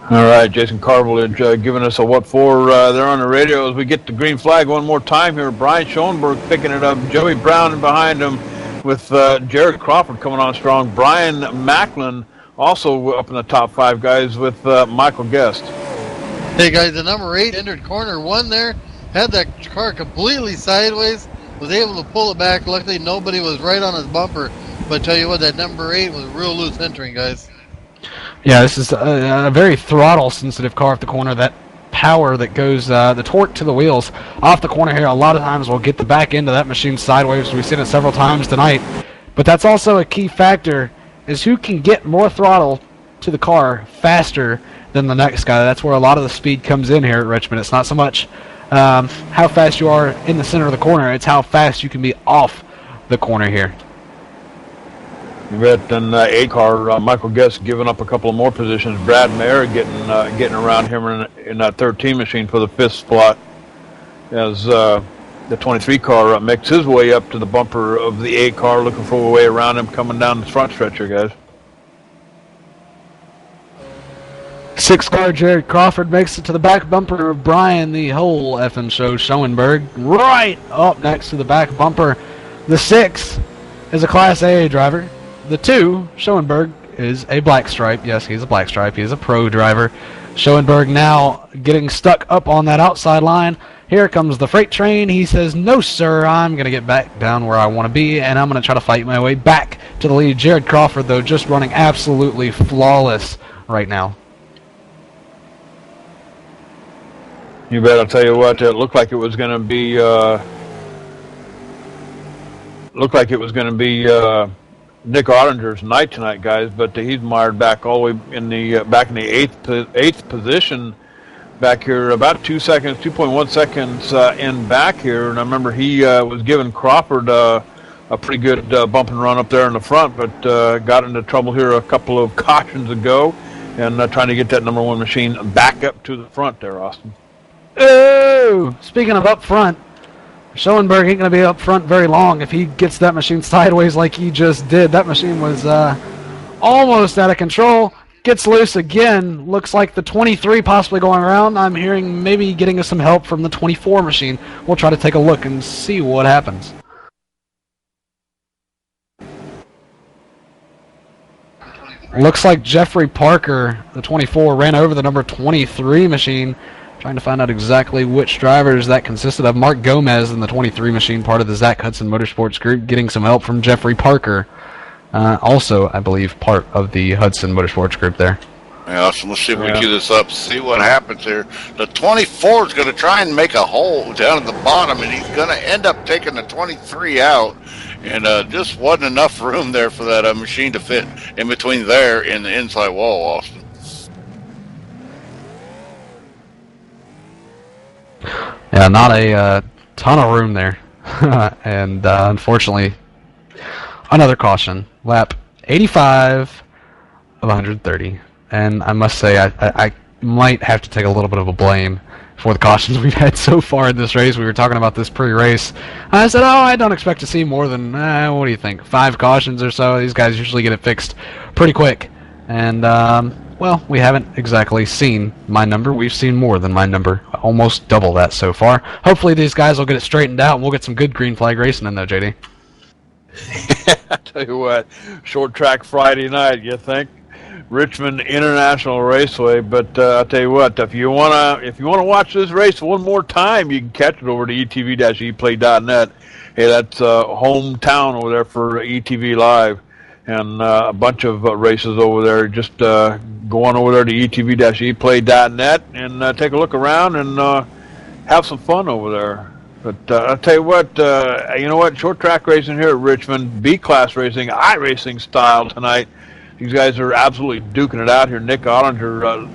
All right, Jason Carvillage giving us a what for there on the radio as we get the green flag one more time here. Brian Schoenberg picking it up. Joey Brown behind him with Jared Crawford coming on strong. Brian Macklin also up in the top 5 guys with Michael Guest. Hey guys, the number 8 entered corner 1 there, had that car completely sideways, was able to pull it back. Luckily nobody was right on his bumper, but I tell you what, that number 8 was real loose entering, guys. Yeah, this is a very throttle-sensitive car off the corner. That power that goes, the torque to the wheels off the corner here, a lot of times will get the back end of that machine sideways. We've seen it several times tonight. But that's also a key factor, is who can get more throttle to the car faster than the next guy. That's where a lot of the speed comes in here at Richmond. It's not so much how fast you are in the center of the corner, it's how fast you can be off the corner here. You bet. And 8 car, Michael Guest giving up a couple of more positions. Brad Mayer getting around him in that 13 machine for the 5th spot as the 23 car makes his way up to the bumper of the 8 car, looking for a way around him coming down the front stretch here, guys. 6 car Jared Crawford makes it to the back bumper of Brian, the whole effing show, Schoenberg, right up next to the back bumper. The 6 is a Class A driver. The 2, Schoenberg, is a black stripe. Yes, he's a black stripe. He's a pro driver. Schoenberg now getting stuck up on that outside line. Here comes the freight train. He says, no, sir, I'm going to get back down where I want to be, and I'm going to try to fight my way back to the lead. Jared Crawford, though, just running absolutely flawless right now. You bet. I'll tell you what, it looked like it was going to be Nick Ottinger's night tonight, guys, but he's mired back all the way in the eighth position back here, about 2.1 seconds in back here. And I remember he was giving Crawford a pretty good bump and run up there in the front, but got into trouble here a couple of cautions ago, and trying to get that number 1 machine back up to the front there, Austin. Oh, speaking of up front, Schoenberg ain't going to be up front very long if he gets that machine sideways like he just did. That machine was almost out of control. Gets loose again. Looks like the 23 possibly going around. I'm hearing maybe getting us some help from the 24 machine. We'll try to take a look and see what happens. Looks like Jeffrey Parker, the 24, ran over the number 23 machine. Trying to find out exactly which drivers that consisted of. Mark Gomez in the 23 machine, part of the Zach Hudson Motorsports group, getting some help from Jeffrey Parker. Also, I believe, part of the Hudson Motorsports group there. Yeah, so let's see if we Yeah. cue this up, see what happens here. The 24 is going to try and make a hole down at the bottom, and he's going to end up taking the 23 out. And just wasn't enough room there for that machine to fit in between there and the inside wall, Austin. Yeah, not a ton of room there. And unfortunately, another caution. Lap 85 of 130. And I must say, I might have to take a little bit of a blame for the cautions we've had so far in this race. We were talking about this pre-race. I said, I don't expect to see more than, what do you think, 5 cautions or so. These guys usually get it fixed pretty quick. And, well, we haven't exactly seen my number. We've seen more than my number. Almost double that so far. Hopefully these guys will get it straightened out, and we'll get some good green flag racing in there, JD. I tell you what, short track Friday night, you think? Richmond International Raceway, but I'll tell you what, if you wanna watch this race one more time, you can catch it over to etv-eplay.net. Hey, that's hometown over there for ETV Live, and a bunch of races over there. Just go on over there to etv-eplay.net and take a look around and have some fun over there. But I'll tell you what, short track racing here at Richmond, B-class racing, iRacing style tonight. These guys are absolutely duking it out here. Nick Ottinger,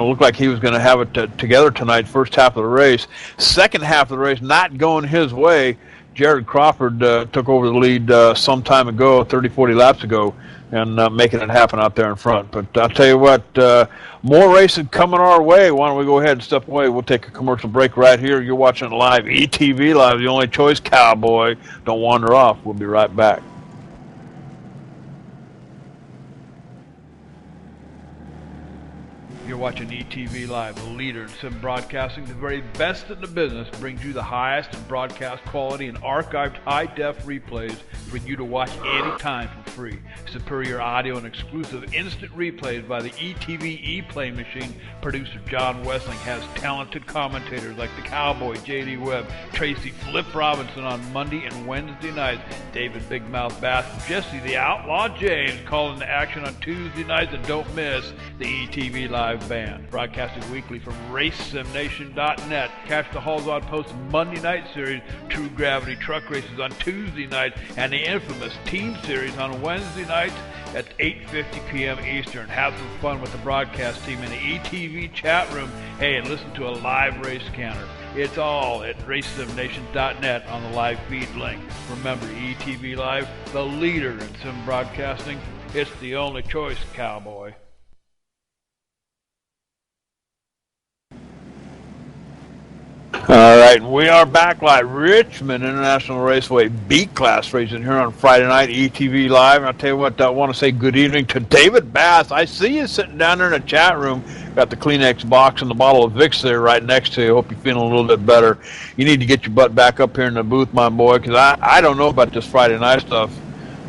looked like he was going to have it together tonight, first half of the race. Second half of the race, not going his way. Jared Crawford took over the lead some time ago, 30, 40 laps ago, and making it happen out there in front. But I'll tell you what, more racing coming our way. Why don't we go ahead and step away? We'll take a commercial break right here. You're watching it live, ETV Live, the only choice, cowboy. Don't wander off. We'll be right back. You're watching ETV Live, the leader in sim broadcasting. The very best in the business brings you the highest in broadcast quality and archived high-def replays for you to watch anytime for free. Superior audio and exclusive instant replays by the ETV ePlay machine. Producer John Wessling has talented commentators like the Cowboy, J.D. Webb, Tracy Flip Robinson on Monday and Wednesday nights, David Big Mouth Bass, and Jesse the Outlaw James calling the action on Tuesday nights, and don't miss the ETV Live Band. Broadcasting weekly from RaceSimNation.net. Catch the Halls on Post Monday Night Series, True Gravity Truck Races on Tuesday nights, and the infamous Team Series on Wednesday nights at 8:50 p.m. Eastern. Have some fun with the broadcast team in the ETV chat room. Hey, and listen to a live race counter. It's all at RaceSimNation.net on the live feed link. Remember, ETV Live, the leader in sim broadcasting. It's the only choice, cowboy. All right, we are back live. Richmond International Raceway B-Class racing here on Friday night, ETV Live. And I'll tell you what, I want to say good evening to David Bass. I see you sitting down there in the chat room. Got the Kleenex box and the bottle of Vicks there right next to you. Hope you're feeling a little bit better. You need to get your butt back up here in the booth, my boy, because I don't know about this Friday night stuff.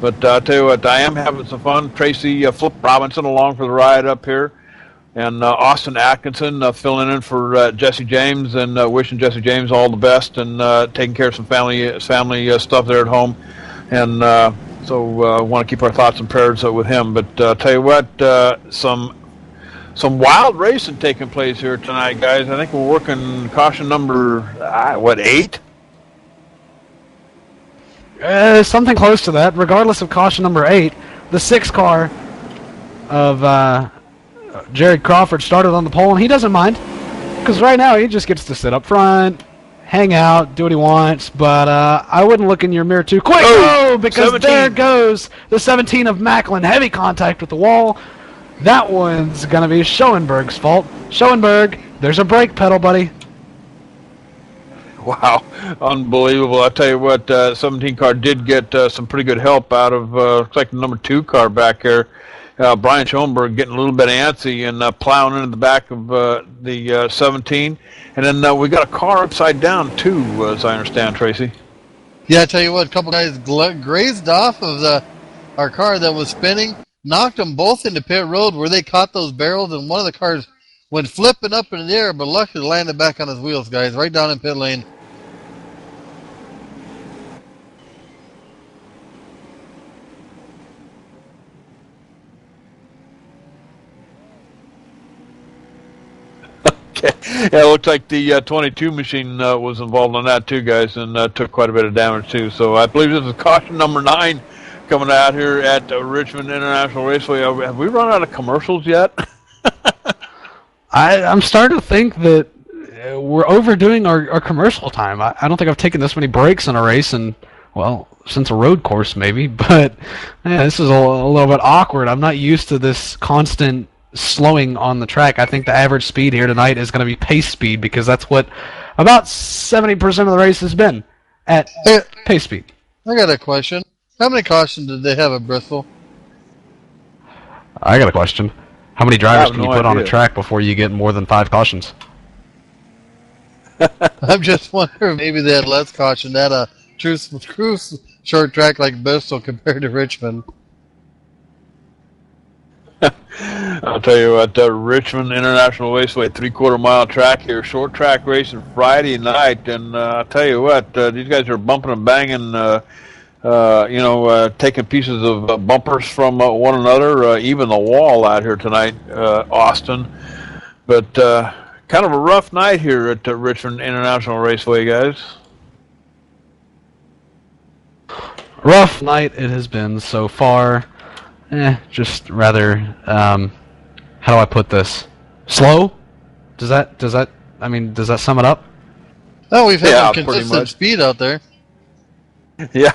But I'll tell you what, I am having some fun. Tracy Flip Robinson along for the ride up here. And Austin Atkinson filling in for Jesse James, and wishing Jesse James all the best, and taking care of some family stuff there at home. And so I want to keep our thoughts and prayers with him. But tell you what, some wild racing taking place here tonight, guys. I think we're working caution number 8? Something close to that. Regardless of caution number 8, the 6 car of Jared Crawford started on the pole, and he doesn't mind, because right now he just gets to sit up front, hang out, do what he wants. But I wouldn't look in your mirror too quick, because 17. There goes the 17 of Macklin. Heavy contact with the wall. That one's going to be Schoenberg's fault. Schoenberg, there's a brake pedal, buddy. Wow, unbelievable. I'll tell you what, 17 car did get some pretty good help out of, looks like the number 2 car back here. Brian Schoenberg getting a little bit antsy and plowing into the back of the 17. And then we got a car upside down, too, as I understand, Tracy. Yeah, I tell you what, a couple guys grazed off of our car that was spinning, knocked them both into pit road where they caught those barrels, and one of the cars went flipping up in the air, but luckily landed back on his wheels, guys, right down in pit lane. Okay. Yeah, it looks like the 22 machine was involved in that too, guys, and took quite a bit of damage too. So I believe this is caution number 9 coming out here at Richmond International Raceway. Have we run out of commercials yet? I'm starting to think that we're overdoing our commercial time. I don't think I've taken this many breaks in a race, and well, since a road course maybe. But yeah, this is a little bit awkward. I'm not used to this constant slowing on the track. I think the average speed here tonight is going to be pace speed, because that's what about 70% of the race has been at pace speed. I got a question. How many cautions did they have at Bristol? I got a question. How many drivers can you put on a idea. track before you get more than 5 cautions? I'm just wondering, maybe they had less caution at a cruise short track like Bristol compared to Richmond. I'll tell you what, Richmond International Raceway, 3/4 mile track here, short track racing Friday night, and I'll tell you what, these guys are bumping and banging, taking pieces of bumpers from one another, even the wall out here tonight, Austin. But kind of a rough night here at Richmond International Raceway, guys. Rough night it has been so far. Just rather, how do I put this? Slow? Does that sum it up? Oh, we've had Yeah, some pretty consistent much. speed out there. Yeah.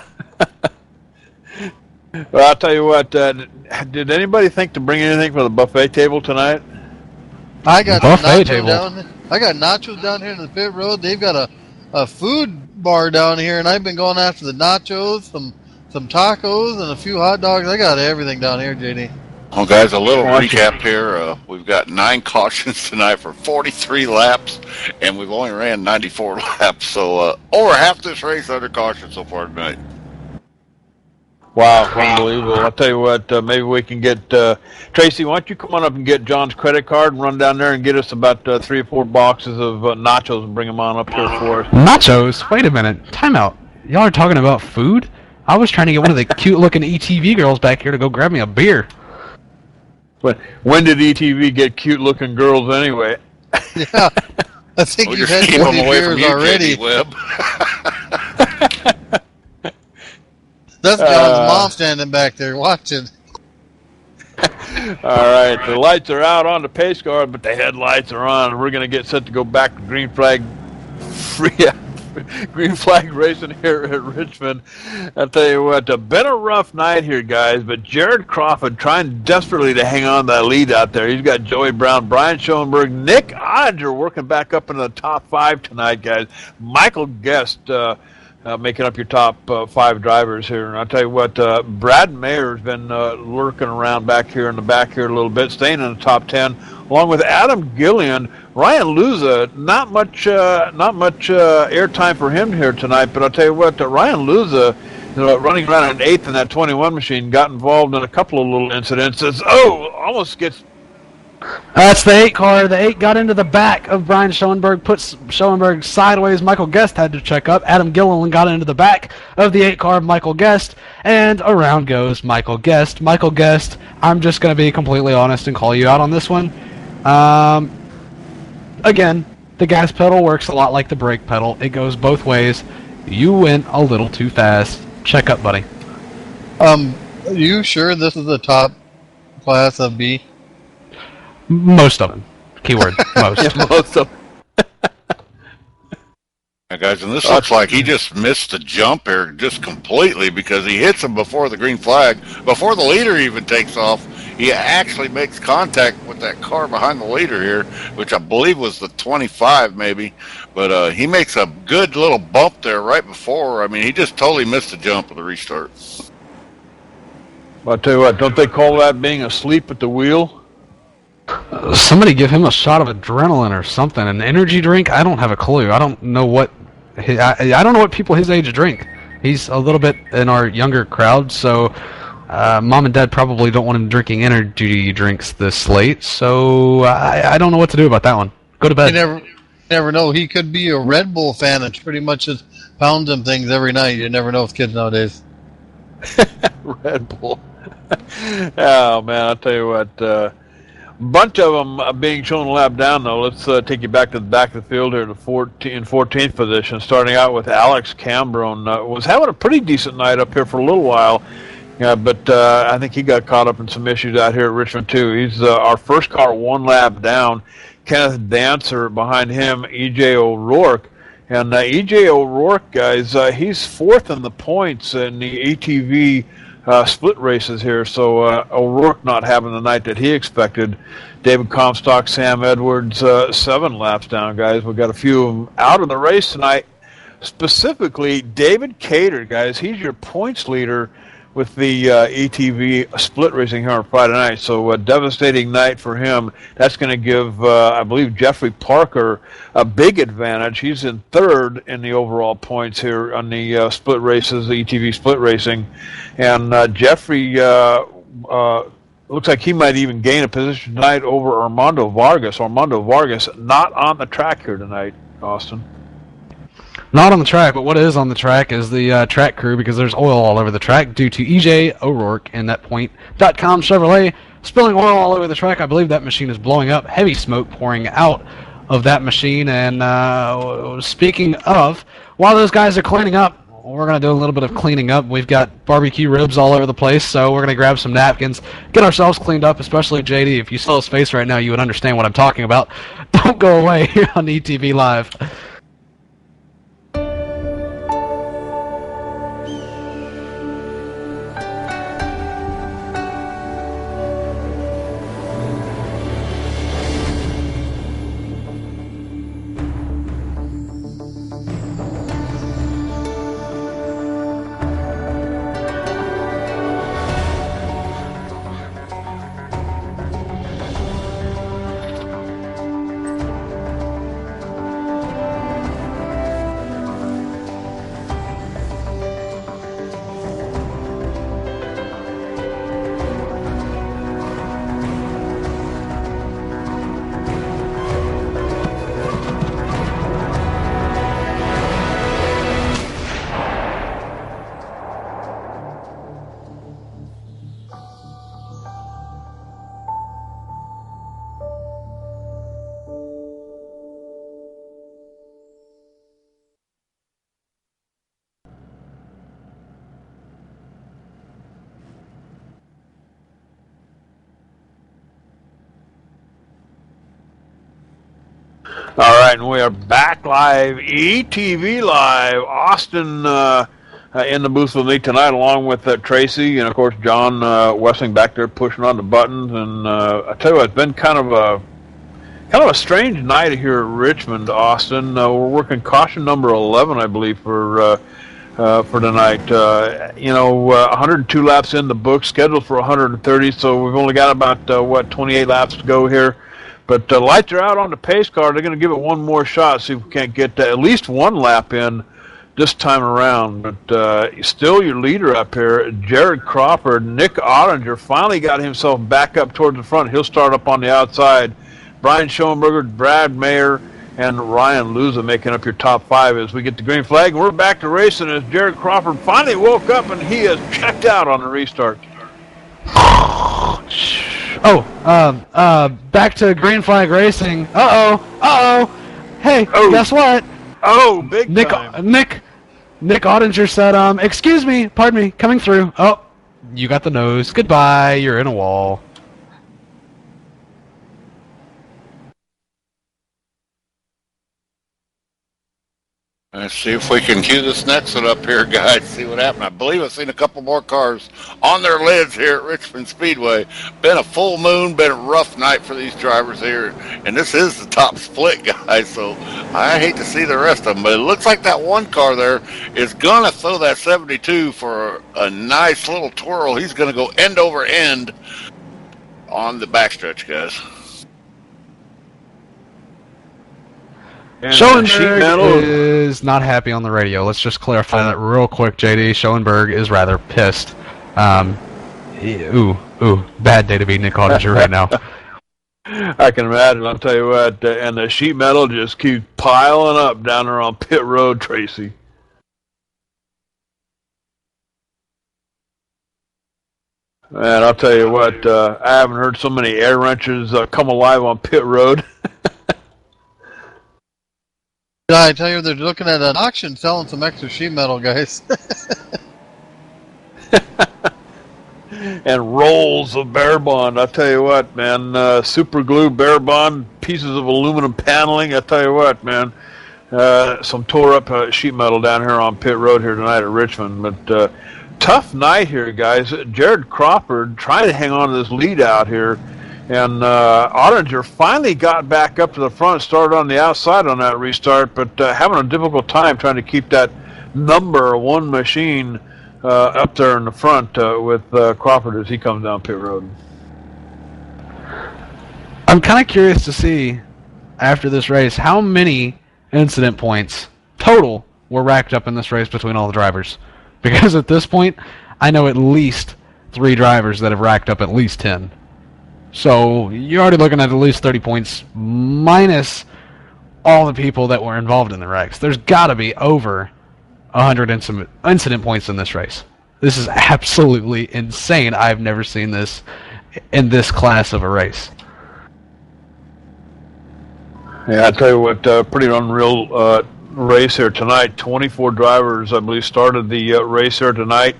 Well, I'll tell you what, did anybody think to bring anything for the buffet table tonight? I got Buffet nachos table. I got nachos down here in the pit road. They've got a food bar down here, and I've been going after the nachos, some tacos, and a few hot dogs. I got everything down here, JD. Well, guys, a little recap here. We've got 9 cautions tonight for 43 laps, and we've only ran 94 laps. So over half this race under caution so far tonight. Wow, unbelievable. I'll tell you what, maybe we can get, Tracy, why don't you come on up and get John's credit card and run down there and get us about 3 or 4 boxes of nachos and bring them on up here for us. Nachos? Wait a minute. Time out. Y'all are talking about food? I was trying to get one of the cute-looking ETV girls back here to go grab me a beer. But when did ETV get cute-looking girls anyway? Yeah, I think Well, you've just had keep 20 them away from beers you, already. JD Webb. That's John's mom standing back there watching. All right, the lights are out on the pace car, but the headlights are on. We're going to get set to go back to green flag racing here at Richmond. I'll tell you what, been a rough night here, guys, but Jared Crawford trying desperately to hang on to that lead out there. He's got Joey Brown, Brian Schoenberg, Nick Odger working back up into the top 5 tonight, guys. Michael Guest making up your top 5 drivers here. And I'll tell you what, Brad Mayer's been lurking around back here in the back here a little bit, staying in the top 10, along with Adam Gillian. Ryan Luza, not much airtime for him here tonight, but I'll tell you what, Ryan Luza, running around an 8th in that 21 machine, got involved in a couple of little incidences. Almost gets... That's the 8 car. The 8 got into the back of Brian Schoenberg, puts Schoenberg sideways. Michael Guest had to check up. Adam Gilliland got into the back of the 8 car of Michael Guest, and around goes Michael Guest. Michael Guest, I'm just going to be completely honest and call you out on this one. Again, the gas pedal works a lot like the brake pedal. It goes both ways. You went a little too fast. Check up, buddy. Are you sure this is the top class of B? Most of them. Keyword, most. Yeah, most of Yeah, guys, and this looks like he just missed the jump here just completely because he hits him before the green flag. Before the leader even takes off, he actually makes contact with that car behind the leader here, which I believe was the 25 maybe. But he makes a good little bump there right before. I mean, he just totally missed the jump of the restart. Well, I'll tell you what, don't they call that being asleep at the wheel? Somebody give him a shot of adrenaline or something. An energy drink? I don't have a clue. I don't know what I don't know what people his age drink. He's a little bit in our younger crowd, so mom and dad probably don't want him drinking energy drinks this late. So I don't know what to do about that one. Go to bed. You never know. He could be a Red Bull fan and pretty much just pound them things every night. You never know with kids nowadays. Red Bull. Oh, man, I'll tell you what. Bunch of them being shown a lap down, though. Let's take you back to the back of the field here to 14th position, starting out with Alex Cambrone. Was having a pretty decent night up here for a little while, but I think he got caught up in some issues out here at Richmond, too. He's our first car one lap down. Kenneth Dancer behind him, E.J. O'Rourke. And E.J. O'Rourke, guys, he's fourth in the points in the ATV split races here, so O'Rourke not having the night that he expected. David Comstock, Sam Edwards, 7 laps down, guys. We've got a few of them out of the race tonight. Specifically, David Cater, guys. He's your points leader with the ATV split racing here on Friday night. So a devastating night for him. That's going to give, I believe, Jeffrey Parker a big advantage. He's in third in the overall points here on the split races, the ATV split racing. And Jeffrey looks like he might even gain a position tonight over Armando Vargas. Armando Vargas not on the track here tonight, Austin. Not on the track, but what is on the track is the track crew, because there's oil all over the track due to E.J. O'Rourke and that Point.com Chevrolet spilling oil all over the track. I believe that machine is blowing up. Heavy smoke pouring out of that machine. And speaking of, while those guys are cleaning up, we're going to do a little bit of cleaning up. We've got barbecue ribs all over the place, so we're going to grab some napkins, get ourselves cleaned up, especially JD. If you saw his face right now, you would understand what I'm talking about. Don't go away here on ETV Live. All right, and we are back live, ETV Live. Austin in the booth with me tonight, along with Tracy, and of course John Wessling back there pushing on the buttons. And I tell you what, it's been kind of a strange night here at Richmond, Austin. We're working caution number 11, I believe, for tonight. 102 laps in the book, scheduled for 130, so we've only got about 28 laps to go here. But lights are out on the pace car. They're going to give it one more shot, see if we can't get at least one lap in this time around. But still your leader up here, Jared Crawford. Nick Ottinger finally got himself back up towards the front. He'll start up on the outside. Brian Schoenberger, Brad Mayer, and Ryan Luza making up your top 5 as we get the green flag. And we're back to racing as Jared Crawford finally woke up and he has checked out on the restart. Back to green flag racing. Hey, guess what? Big time. Nick Ottinger said, excuse me, pardon me, coming through. Oh, you got the nose. Goodbye, you're in a wall. Let's see if we can cue this next one up here, guys. See what happened. I believe I've seen a couple more cars on their lids here at Richmond Speedway. Been a full moon, been a rough night for these drivers here. And this is the top split, guys. So I hate to see the rest of them. But it looks like that one car there is going to throw that 72 for a nice little twirl. He's going to go end over end on the backstretch, guys. Schoenberg is not happy on the radio. Let's just clarify that real quick, JD. Schoenberg is rather pissed. Bad day to be Nick Ottinger right now. I can imagine. I'll tell you what. And the sheet metal just keeps piling up down there on pit road, Tracy. And I'll tell you what, I haven't heard so many air wrenches come alive on pit road. I tell you, they're looking at an auction selling some extra sheet metal, guys. And rolls of Bear Bond. I'll tell you what, man. Super glue, Bear Bond, pieces of aluminum paneling. I'll tell you what, man. Some tore up sheet metal down here on pit road here tonight at Richmond. But tough night here, guys. Jared Crawford trying to hang on to this lead out here. And Ottinger finally got back up to the front, started on the outside on that restart, but having a difficult time trying to keep that number one machine up there in the front with Crawford as he comes down pit road. I'm kind of curious to see, after this race, how many incident points total were racked up in this race between all the drivers. Because at this point, I know at least 3 drivers that have racked up at least 10. So you're already looking at least 30 points minus all the people that were involved in the wrecks. There's got to be over 100 incident points in this race. This is absolutely insane. I've never seen this in this class of a race. Yeah, I tell you what, pretty unreal race here tonight. 24 drivers, I believe, started the race here tonight.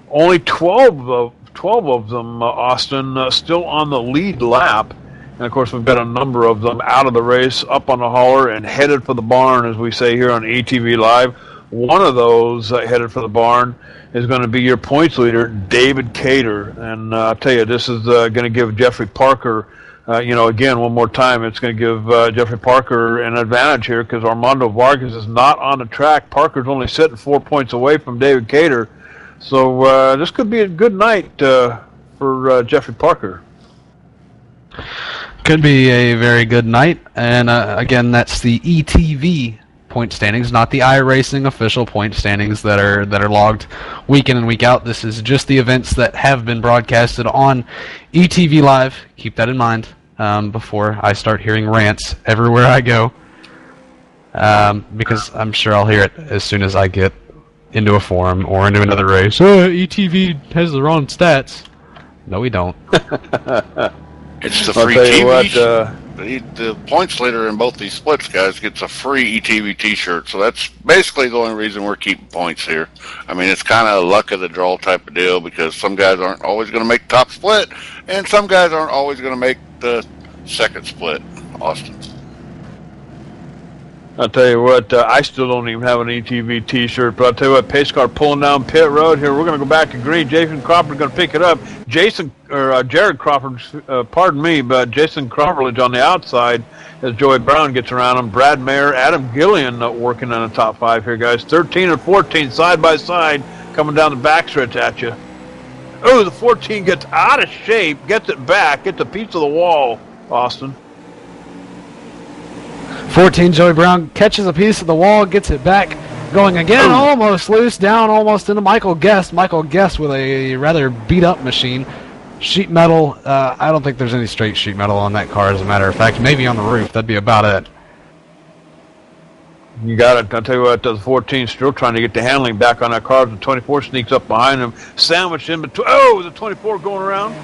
Only 12 of them, Austin, still on the lead lap. And, of course, we've got a number of them out of the race, up on the hauler, and headed for the barn, as we say here on ETV Live. One of those headed for the barn is going to be your points leader, David Cater. And I'll tell you, this is going to give Jeffrey Parker, again, one more time, it's going to give Jeffrey Parker an advantage here because Armando Vargas is not on the track. Parker's only sitting 4 points away from David Cater. So this could be a good night for Jeffrey Parker. Could be a very good night. And again, that's the ETV point standings, not the iRacing official point standings that are logged week in and week out. This is just the events that have been broadcasted on ETV Live. Keep that in mind before I start hearing rants everywhere I go, because I'm sure I'll hear it as soon as I get into a forum or into another race. ETV has the wrong stats. No, we don't. It's the free TV. The points leader in both these splits, guys, gets a free ETV T-shirt. So that's basically the only reason we're keeping points here. I mean, it's kind of a luck of the draw type of deal because some guys aren't always going to make the top split, and some guys aren't always going to make the second split. Austin. I'll tell you what, I still don't even have an ETV T-shirt, but I'll tell you what, pace car pulling down pit road here. We're going to go back to green. Jason Crawford's going to pick it up. Jared Crawford, pardon me, but Jason Crawford on the outside as Joey Brown gets around him. Brad Mayer, Adam Gillian working on the top 5 here, guys. 13 and 14 side by side coming down the backstretch at you. Oh, the 14 gets out of shape, gets it back, gets a piece of the wall, Austin. 14, Joey Brown catches a piece of the wall, gets it back, going again, almost loose, down almost into Michael Guest. Michael Guest with a rather beat-up machine. Sheet metal, I don't think there's any straight sheet metal on that car, as a matter of fact. Maybe on the roof, that'd be about it. You got it. I'll tell you what, the 14 still trying to get the handling back on that car. The 24 sneaks up behind him, sandwiched in between. Oh, the 24 going around.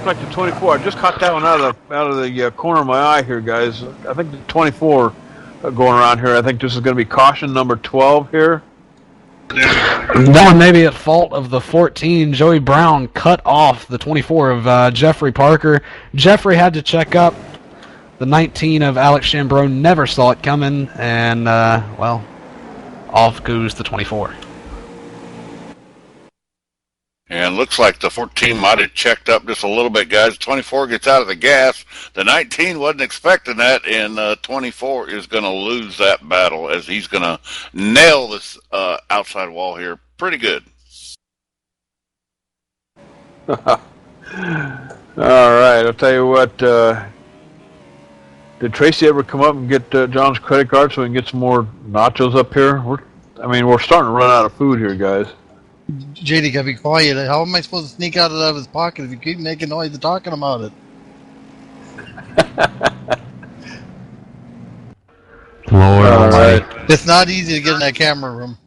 Like the 24. I just caught that one out of the corner of my eye here, guys. I think the 24 going around here. I think this is going to be caution number 12 here. That one may be at fault of the 14. Joey Brown cut off the 24 of Jeffrey Parker. Jeffrey had to check up. The 19 of Alex Chambreau never saw it coming, and, well, off goes the 24. And looks like the 14 might have checked up just a little bit, guys. 24 gets out of the gas. The 19 wasn't expecting that, and 24 is going to lose that battle as he's going to nail this outside wall here pretty good. All right, I'll tell you what. Did Tracy ever come up and get John's credit card so we can get some more nachos up here? We're starting to run out of food here, guys. JD, gotta be quiet. How am I supposed to sneak out of his pocket if you keep making noise and talking about it? Lord almighty. It's not easy to get in that camera room.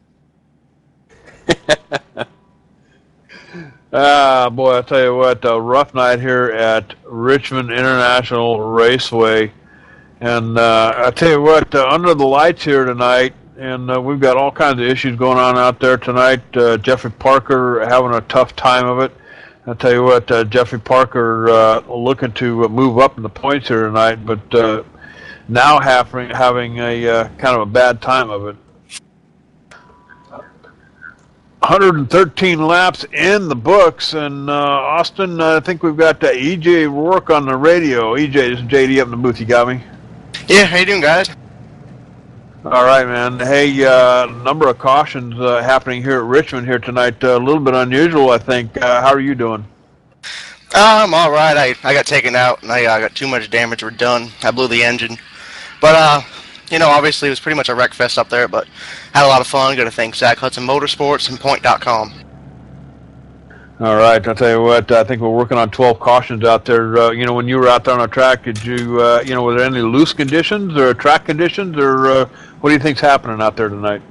Boy, I tell you what, a rough night here at Richmond International Raceway. And I tell you what, under the lights here tonight, and we've got all kinds of issues going on out there tonight. Jeffrey Parker having a tough time of it. I tell you what, Jeffrey Parker looking to move up in the points here tonight, but now having a kind of a bad time of it. 113 laps in the books, and Austin, I think we've got EJ Rourke on the radio. EJ, this is JD up in the booth. You got me? Yeah, how you doing, guys? All right, man. Hey, number of cautions happening here at Richmond here tonight. A little bit unusual, I think. How are you doing? I'm all right. I got taken out, and I got too much damage. We're done. I blew the engine. But, obviously it was pretty much a wreck fest up there, but had a lot of fun. Got to thank Zach Hudson Motorsports and Point.com. All right, I'll tell you what, I think we're working on 12 cautions out there. When you were out there on the track, did you, were there any loose conditions or track conditions, or what do you think's happening out there tonight?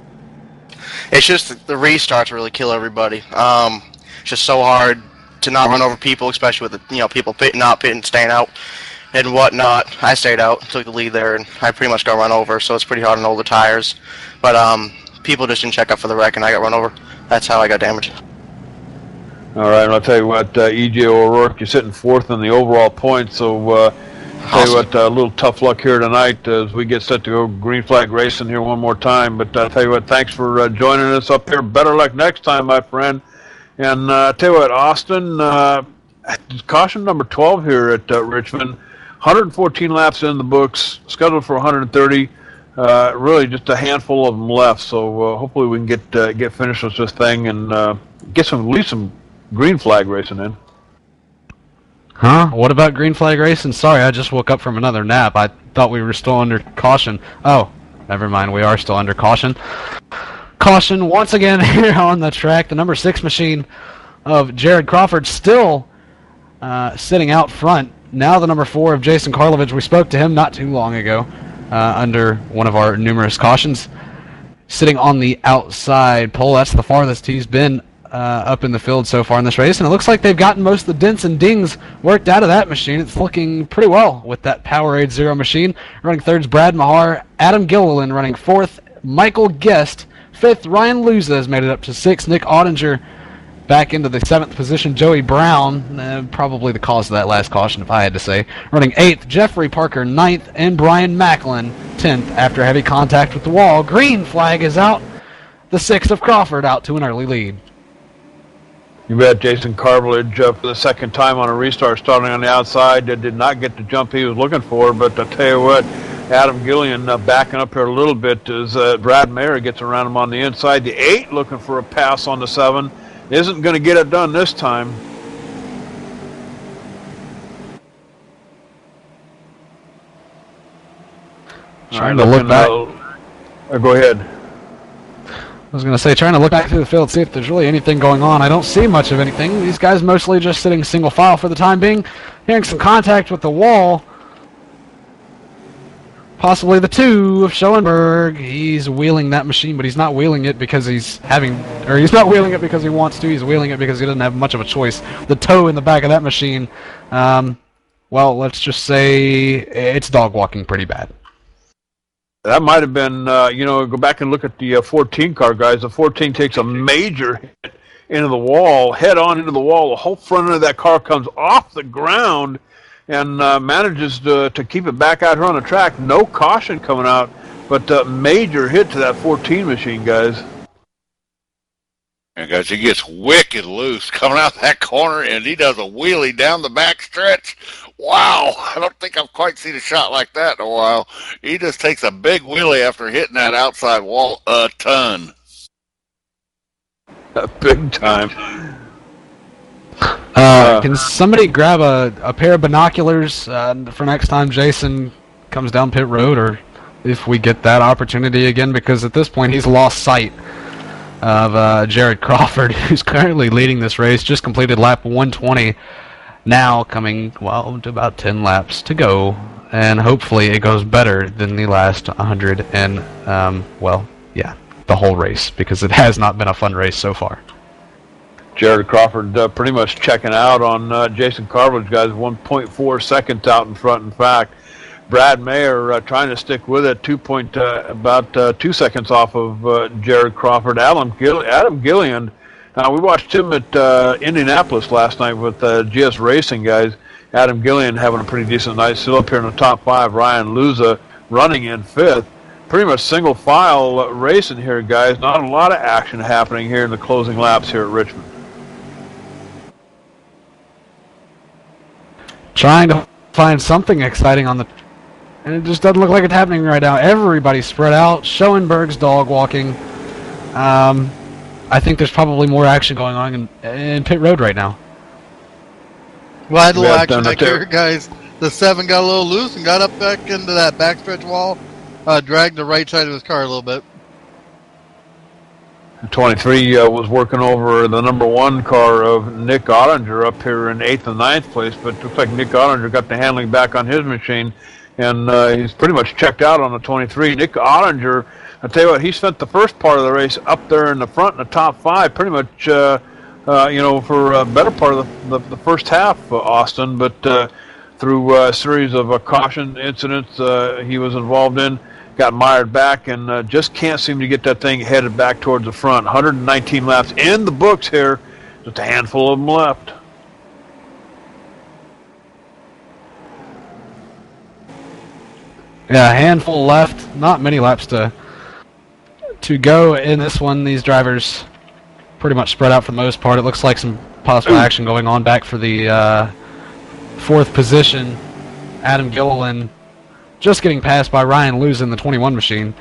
It's just the restarts really kill everybody. It's just so hard to not run over people, especially with the, people pitting, staying out and whatnot. I stayed out, took the lead there, and I pretty much got run over, so it's pretty hard on all the tires. But people just didn't check up for the wreck, and I got run over. That's how I got damaged. All right, and I'll tell you what, EJ O'Rourke, you're sitting fourth in the overall points, so I'll tell you what, a little tough luck here tonight as we get set to go green flag racing here one more time. But I'll tell you what, thanks for joining us up here. Better luck next time, my friend. And I'll tell you what, Austin, caution number 12 here at Richmond, 114 laps in the books, scheduled for 130. Really just a handful of them left, so hopefully we can get finished with this thing and get at least some green flag racing in. Huh? What about green flag racing? Sorry, I just woke up from another nap. I thought we were still under caution. Oh, never mind. We are still under caution. Caution once again here on the track. The number 6 machine of Jared Crawford still sitting out front. Now the number 4 of Jason Karlovich. We spoke to him not too long ago under one of our numerous cautions. Sitting on the outside pole. That's the farthest he's been up in the field so far in this race, and it looks like they've gotten most of the dents and dings worked out of that machine. It's looking pretty well with that Powerade Zero machine. Running thirds, Brad Mahar. Adam Gilliland running fourth. Michael Guest fifth. Ryan Luza has made it up to sixth. Nick Audinger back into the 7th position. Joey Brown, probably the cause of that last caution if I had to say, running 8th. Jeffrey Parker 9th, and Brian Macklin 10th after heavy contact with the wall. Green flag is out. The 6th of Crawford out to an early lead. You bet. Jason Cartilage for the second time on a restart, starting on the outside. Did not get the jump he was looking for, but I tell you what, Adam Gillian backing up here a little bit as Brad Mayer gets around him on the inside. The 8 looking for a pass on the 7. Isn't going to get it done this time. Trying to look back. Go ahead. I was going to say, trying to look back through the field, see if there's really anything going on. I don't see much of anything. These guys mostly just sitting single file for the time being. Hearing some contact with the wall. Possibly the 2 of Schoenberg. He's wheeling that machine, but he's not wheeling it because he's not wheeling it because he wants to. He's wheeling it because he doesn't have much of a choice. The toe in the back of that machine, well, let's just say it's dog walking pretty bad. That might have been, go back and look at the 14 car, guys. The 14 takes a major hit into the wall, head on into the wall. The whole front end of that car comes off the ground and manages to keep it back out here on the track. No caution coming out, but major hit to that 14 machine, guys. And guys, he gets wicked loose coming out that corner, and he does a wheelie down the back stretch. Wow, I don't think I've quite seen a shot like that in a while. He just takes a big wheelie after hitting that outside wall a ton. Big time. Can somebody grab a pair of binoculars for next time Jason comes down pit road, or if we get that opportunity again? Because at this point he's lost sight of Jared Crawford, who's currently leading this race. Just completed lap 120. Now coming, well, to about 10 laps to go, and hopefully it goes better than the last 100 and, the whole race, because it has not been a fun race so far. Jared Crawford pretty much checking out on Jason Carvillage, guys, 1.4 seconds out in front. In fact, Brad Mayer trying to stick with it, about 2 seconds off of Jared Crawford. Adam Gilliland. We watched him at Indianapolis last night with GS Racing, guys. Adam Gilliland having a pretty decent night, still up here in the top 5. Ryan Luza running in 5th. Pretty much single file racing here, guys. Not a lot of action happening here in the closing laps here at Richmond. Trying to find something exciting on the... And it just doesn't look like it's happening right now. Everybody's spread out. Schoenberg's dog walking. I think there's probably more action going on in pit road right now. Well, I had a little action back here, guys. The 7 got a little loose and got up back into that backstretch wall. Dragged the right side of his car a little bit. 23 was working over the number 1 car of Nick Ottinger up here in 8th and 9th place, but it looks like Nick Ottinger got the handling back on his machine, and he's pretty much checked out on the 23. Nick Ottinger, I'll tell you what, he spent the first part of the race up there in the front in the top 5, pretty much, for a better part of the first half, Austin, but through a series of caution incidents he was involved in, got mired back and just can't seem to get that thing headed back towards the front. 119 laps in the books here, just a handful of them left. Yeah, a handful left. Not many laps to go in this one. These drivers pretty much spread out for the most part. It looks like some possible action going on back for the 4th position. Adam Gilliland just getting passed by Ryan Luz in the 21 machine.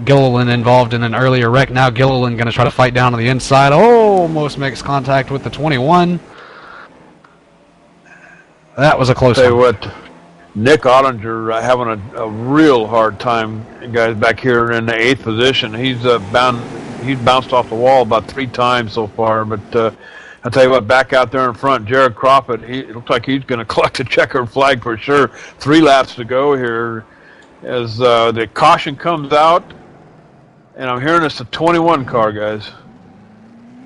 Gilliland involved in an earlier wreck. Now Gilliland going to try to fight down on the inside. Almost makes contact with the 21. That was a close one. Tell you what, Nick Ottinger having a real hard time, guys, back here in the 8th position. He's bounced off the wall about 3 times so far, but I'll tell you what, back out there in front, Jared Crawford, it looks like he's going to collect a checkered flag for sure. 3 laps to go here as the caution comes out, and I'm hearing it's a 21 car, guys.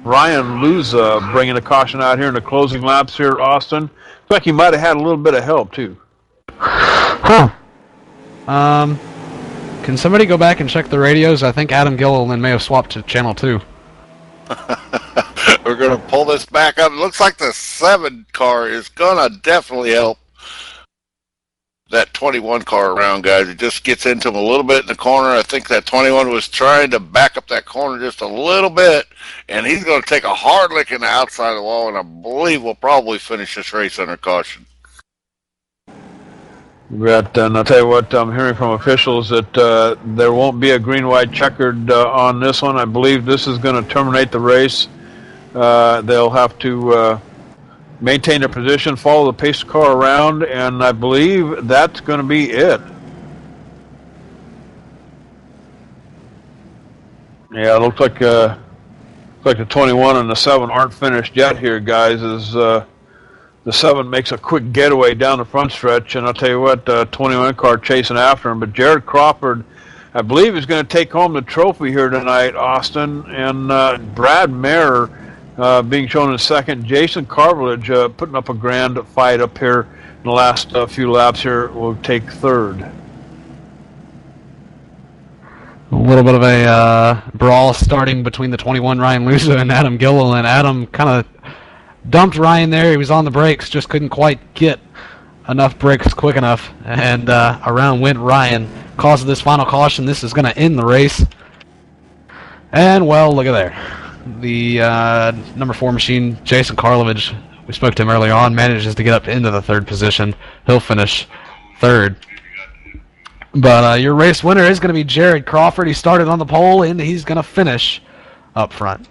Ryan Luza bringing the caution out here in the closing laps here, Austin. Looks like he might have had a little bit of help, too. Huh. Can somebody go back and check the radios? I think Adam Gilliland may have swapped to channel 2. We're going to pull this back up. It looks like the 7 car is going to definitely help that 21 car around, guys. It just gets into him a little bit in the corner. I think that 21 was trying to back up that corner just a little bit, and he's going to take a hard lick in the outside of the wall, and I believe we'll probably finish this race under caution. And I'll tell you what, I'm hearing from officials that there won't be a green-white checkered on this one. I believe this is going to terminate the race. They'll have to maintain their position, follow the pace car around, and I believe that's going to be it. Yeah, it looks like the 21 and the 7 aren't finished yet here, guys, as the 7 makes a quick getaway down the front stretch, and I'll tell you what, 21 car chasing after him. But Jared Crawford, I believe, is going to take home the trophy here tonight, Austin, and Brad Mayer being shown in second. Jason Carvillage putting up a grand fight up here in the last few laps here will take third. A little bit of a brawl starting between the 21 Ryan Luza and Adam Gilliland. Adam kind of dumped Ryan there. He was on the brakes, just couldn't quite get enough brakes quick enough, and around went Ryan. Cause of this final caution, this is going to end the race. And, well, look at there. The number 4 machine, Jason Karlovich, we spoke to him earlier on, manages to get up into the 3rd position. He'll finish 3rd. But your race winner is going to be Jared Crawford. He started on the pole, and he's going to finish up front.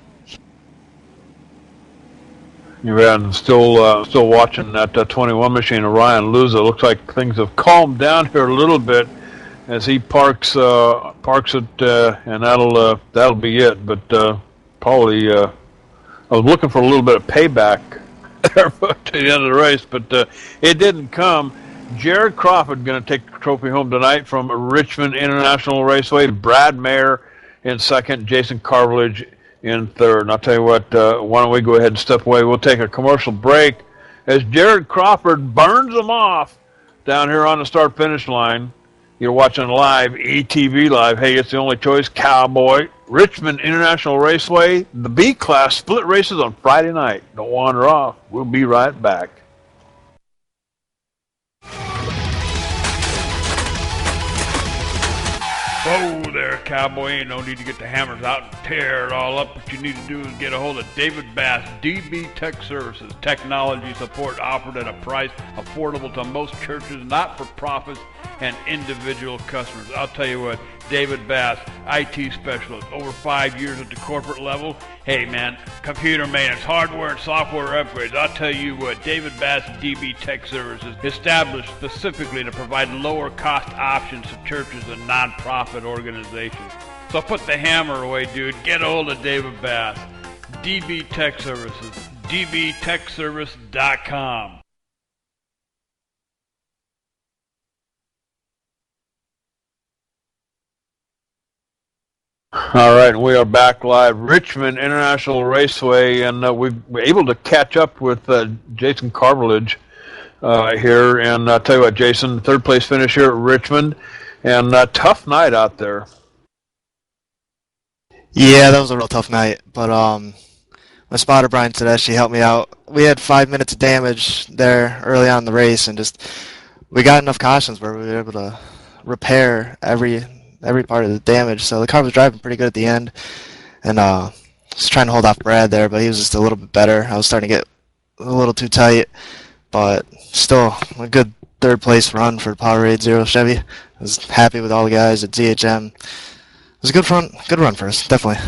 Yeah, and still watching that 21 machine of Ryan Luza. Looks like things have calmed down here a little bit as he parks it, and that'll be it. But probably I was looking for a little bit of payback there to the end of the race, but it didn't come. Jared Crawford going to take the trophy home tonight from Richmond International Raceway. Brad Mayer in second, Jason Carvillage in third. And I'll tell you what, why don't we go ahead and step away? We'll take a commercial break as Jared Crawford burns them off down here on the start-finish line. You're watching live, ETV Live. Hey, it's the only choice, Cowboy. Richmond International Raceway, the B-Class split races on Friday night. Don't wander off. We'll be right back. Whoa there, Cowboy. Ain't no need to get the hammers out and tear it all up. What you need to do is get a hold of David Bass, DB Tech Services. Technology support offered at a price affordable to most churches, not-for-profits, and individual customers. I'll tell you what, David Bass, IT specialist, over 5 years at the corporate level. Hey, man, computer maintenance, hardware and software upgrades. I'll tell you what, David Bass DB Tech Services, established specifically to provide lower-cost options to churches and nonprofit organizations. So put the hammer away, dude. Get a hold of David Bass. DB Tech Services, dbtechservice.com. All right, we are back live, Richmond International Raceway, and we're able to catch up with Jason Carvalage here. And I'll tell you what, Jason, third place finish here at Richmond, and tough night out there. Yeah, that was a real tough night, but my spotter, Brian Tedeschi, helped me out. We had 5 minutes of damage there early on in the race, and we got enough cautions where we were able to repair every part of the damage. So the car was driving pretty good at the end, and just trying to hold off Brad there, but he was just a little bit better. I was starting to get a little too tight, but still a good third place run for Powerade Zero Chevy. I was happy with all the guys at ZHM. It was a good run for us, definitely.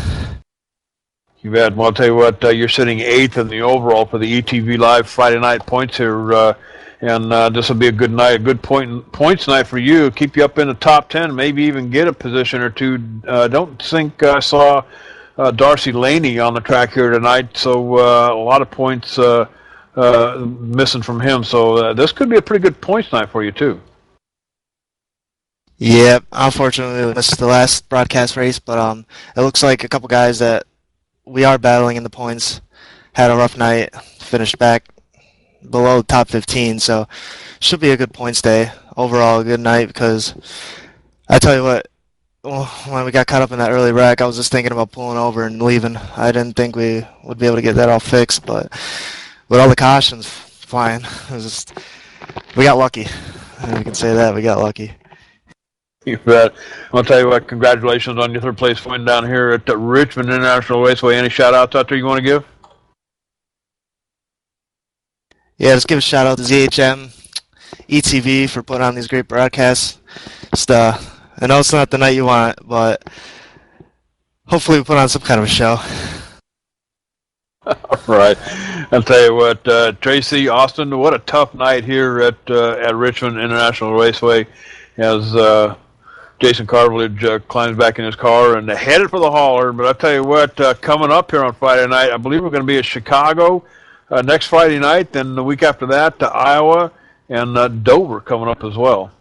You bet. Well, I'll tell you what, you're sitting 8th in the overall for the ETV Live Friday night points here. And this will be a good night, a good points night for you. Keep you up in the top 10, maybe even get a position or two. Don't think I saw Darcy Laney on the track here tonight, so a lot of points missing from him. So this could be a pretty good points night for you, too. Yeah, unfortunately, we missed the last broadcast race, but it looks like a couple guys that we are battling in the points had a rough night, finished back below top 15, so should be a good points day. Overall, a good night, because I tell you what, when we got caught up in that early wreck, I was just thinking about pulling over and leaving. I didn't think we would be able to get that all fixed, but with all the cautions flying, it was just, we got lucky. We can say that, we got lucky. You bet. I'll tell you what, congratulations on your third place win down here at Richmond International Raceway. Any shout-outs out there you want to give? Yeah, just give a shout out to ZHM, ETV for putting on these great broadcasts. Just, I know it's not the night you want, but hopefully we put on some kind of a show. All right. I'll tell you what, Tracy, Austin, what a tough night here at Richmond International Raceway as Jason Carvalage climbs back in his car and headed for the hauler. But I'll tell you what, coming up here on Friday night, I believe we're going to be at Chicago next Friday night, then the week after that to Iowa, and Dover coming up as well.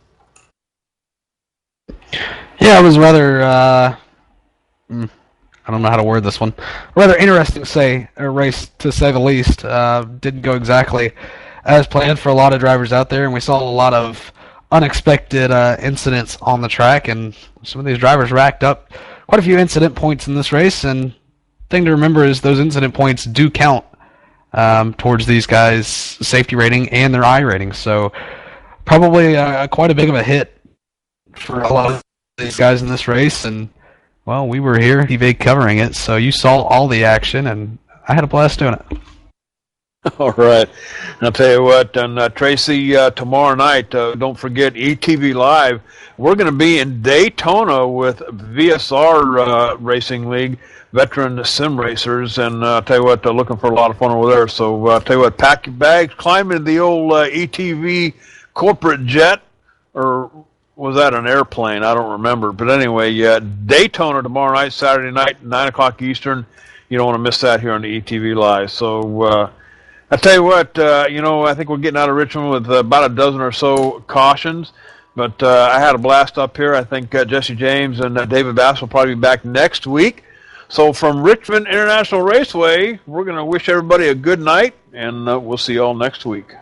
Yeah, it was rather, I don't know how to word this one, rather interesting race to say the least. Didn't go exactly as planned for a lot of drivers out there, and we saw a lot of unexpected incidents on the track, and some of these drivers racked up quite a few incident points in this race, and the thing to remember is those incident points do count towards these guys' safety rating and their I rating. So probably quite a big of a hit for a lot of these guys in this race. And, well, we were here, TV covering it, so you saw all the action, and I had a blast doing it. All right. I'll tell you what, and Tracy, tomorrow night, don't forget ETV Live. We're going to be in Daytona with VSR Racing League, veteran sim racers, and I'll tell you what, they're looking for a lot of fun over there. So I'll tell you what, pack your bags, climb into the old ETV corporate jet, or was that an airplane? I don't remember. But anyway, Daytona tomorrow night, Saturday night, 9 o'clock Eastern. You don't want to miss that here on the ETV Live. So I'll tell you what, I think we're getting out of Richmond with about a dozen or so cautions. But I had a blast up here. I think Jesse James and David Bass will probably be back next week. So from Richmond International Raceway, we're going to wish everybody a good night, and we'll see you all next week.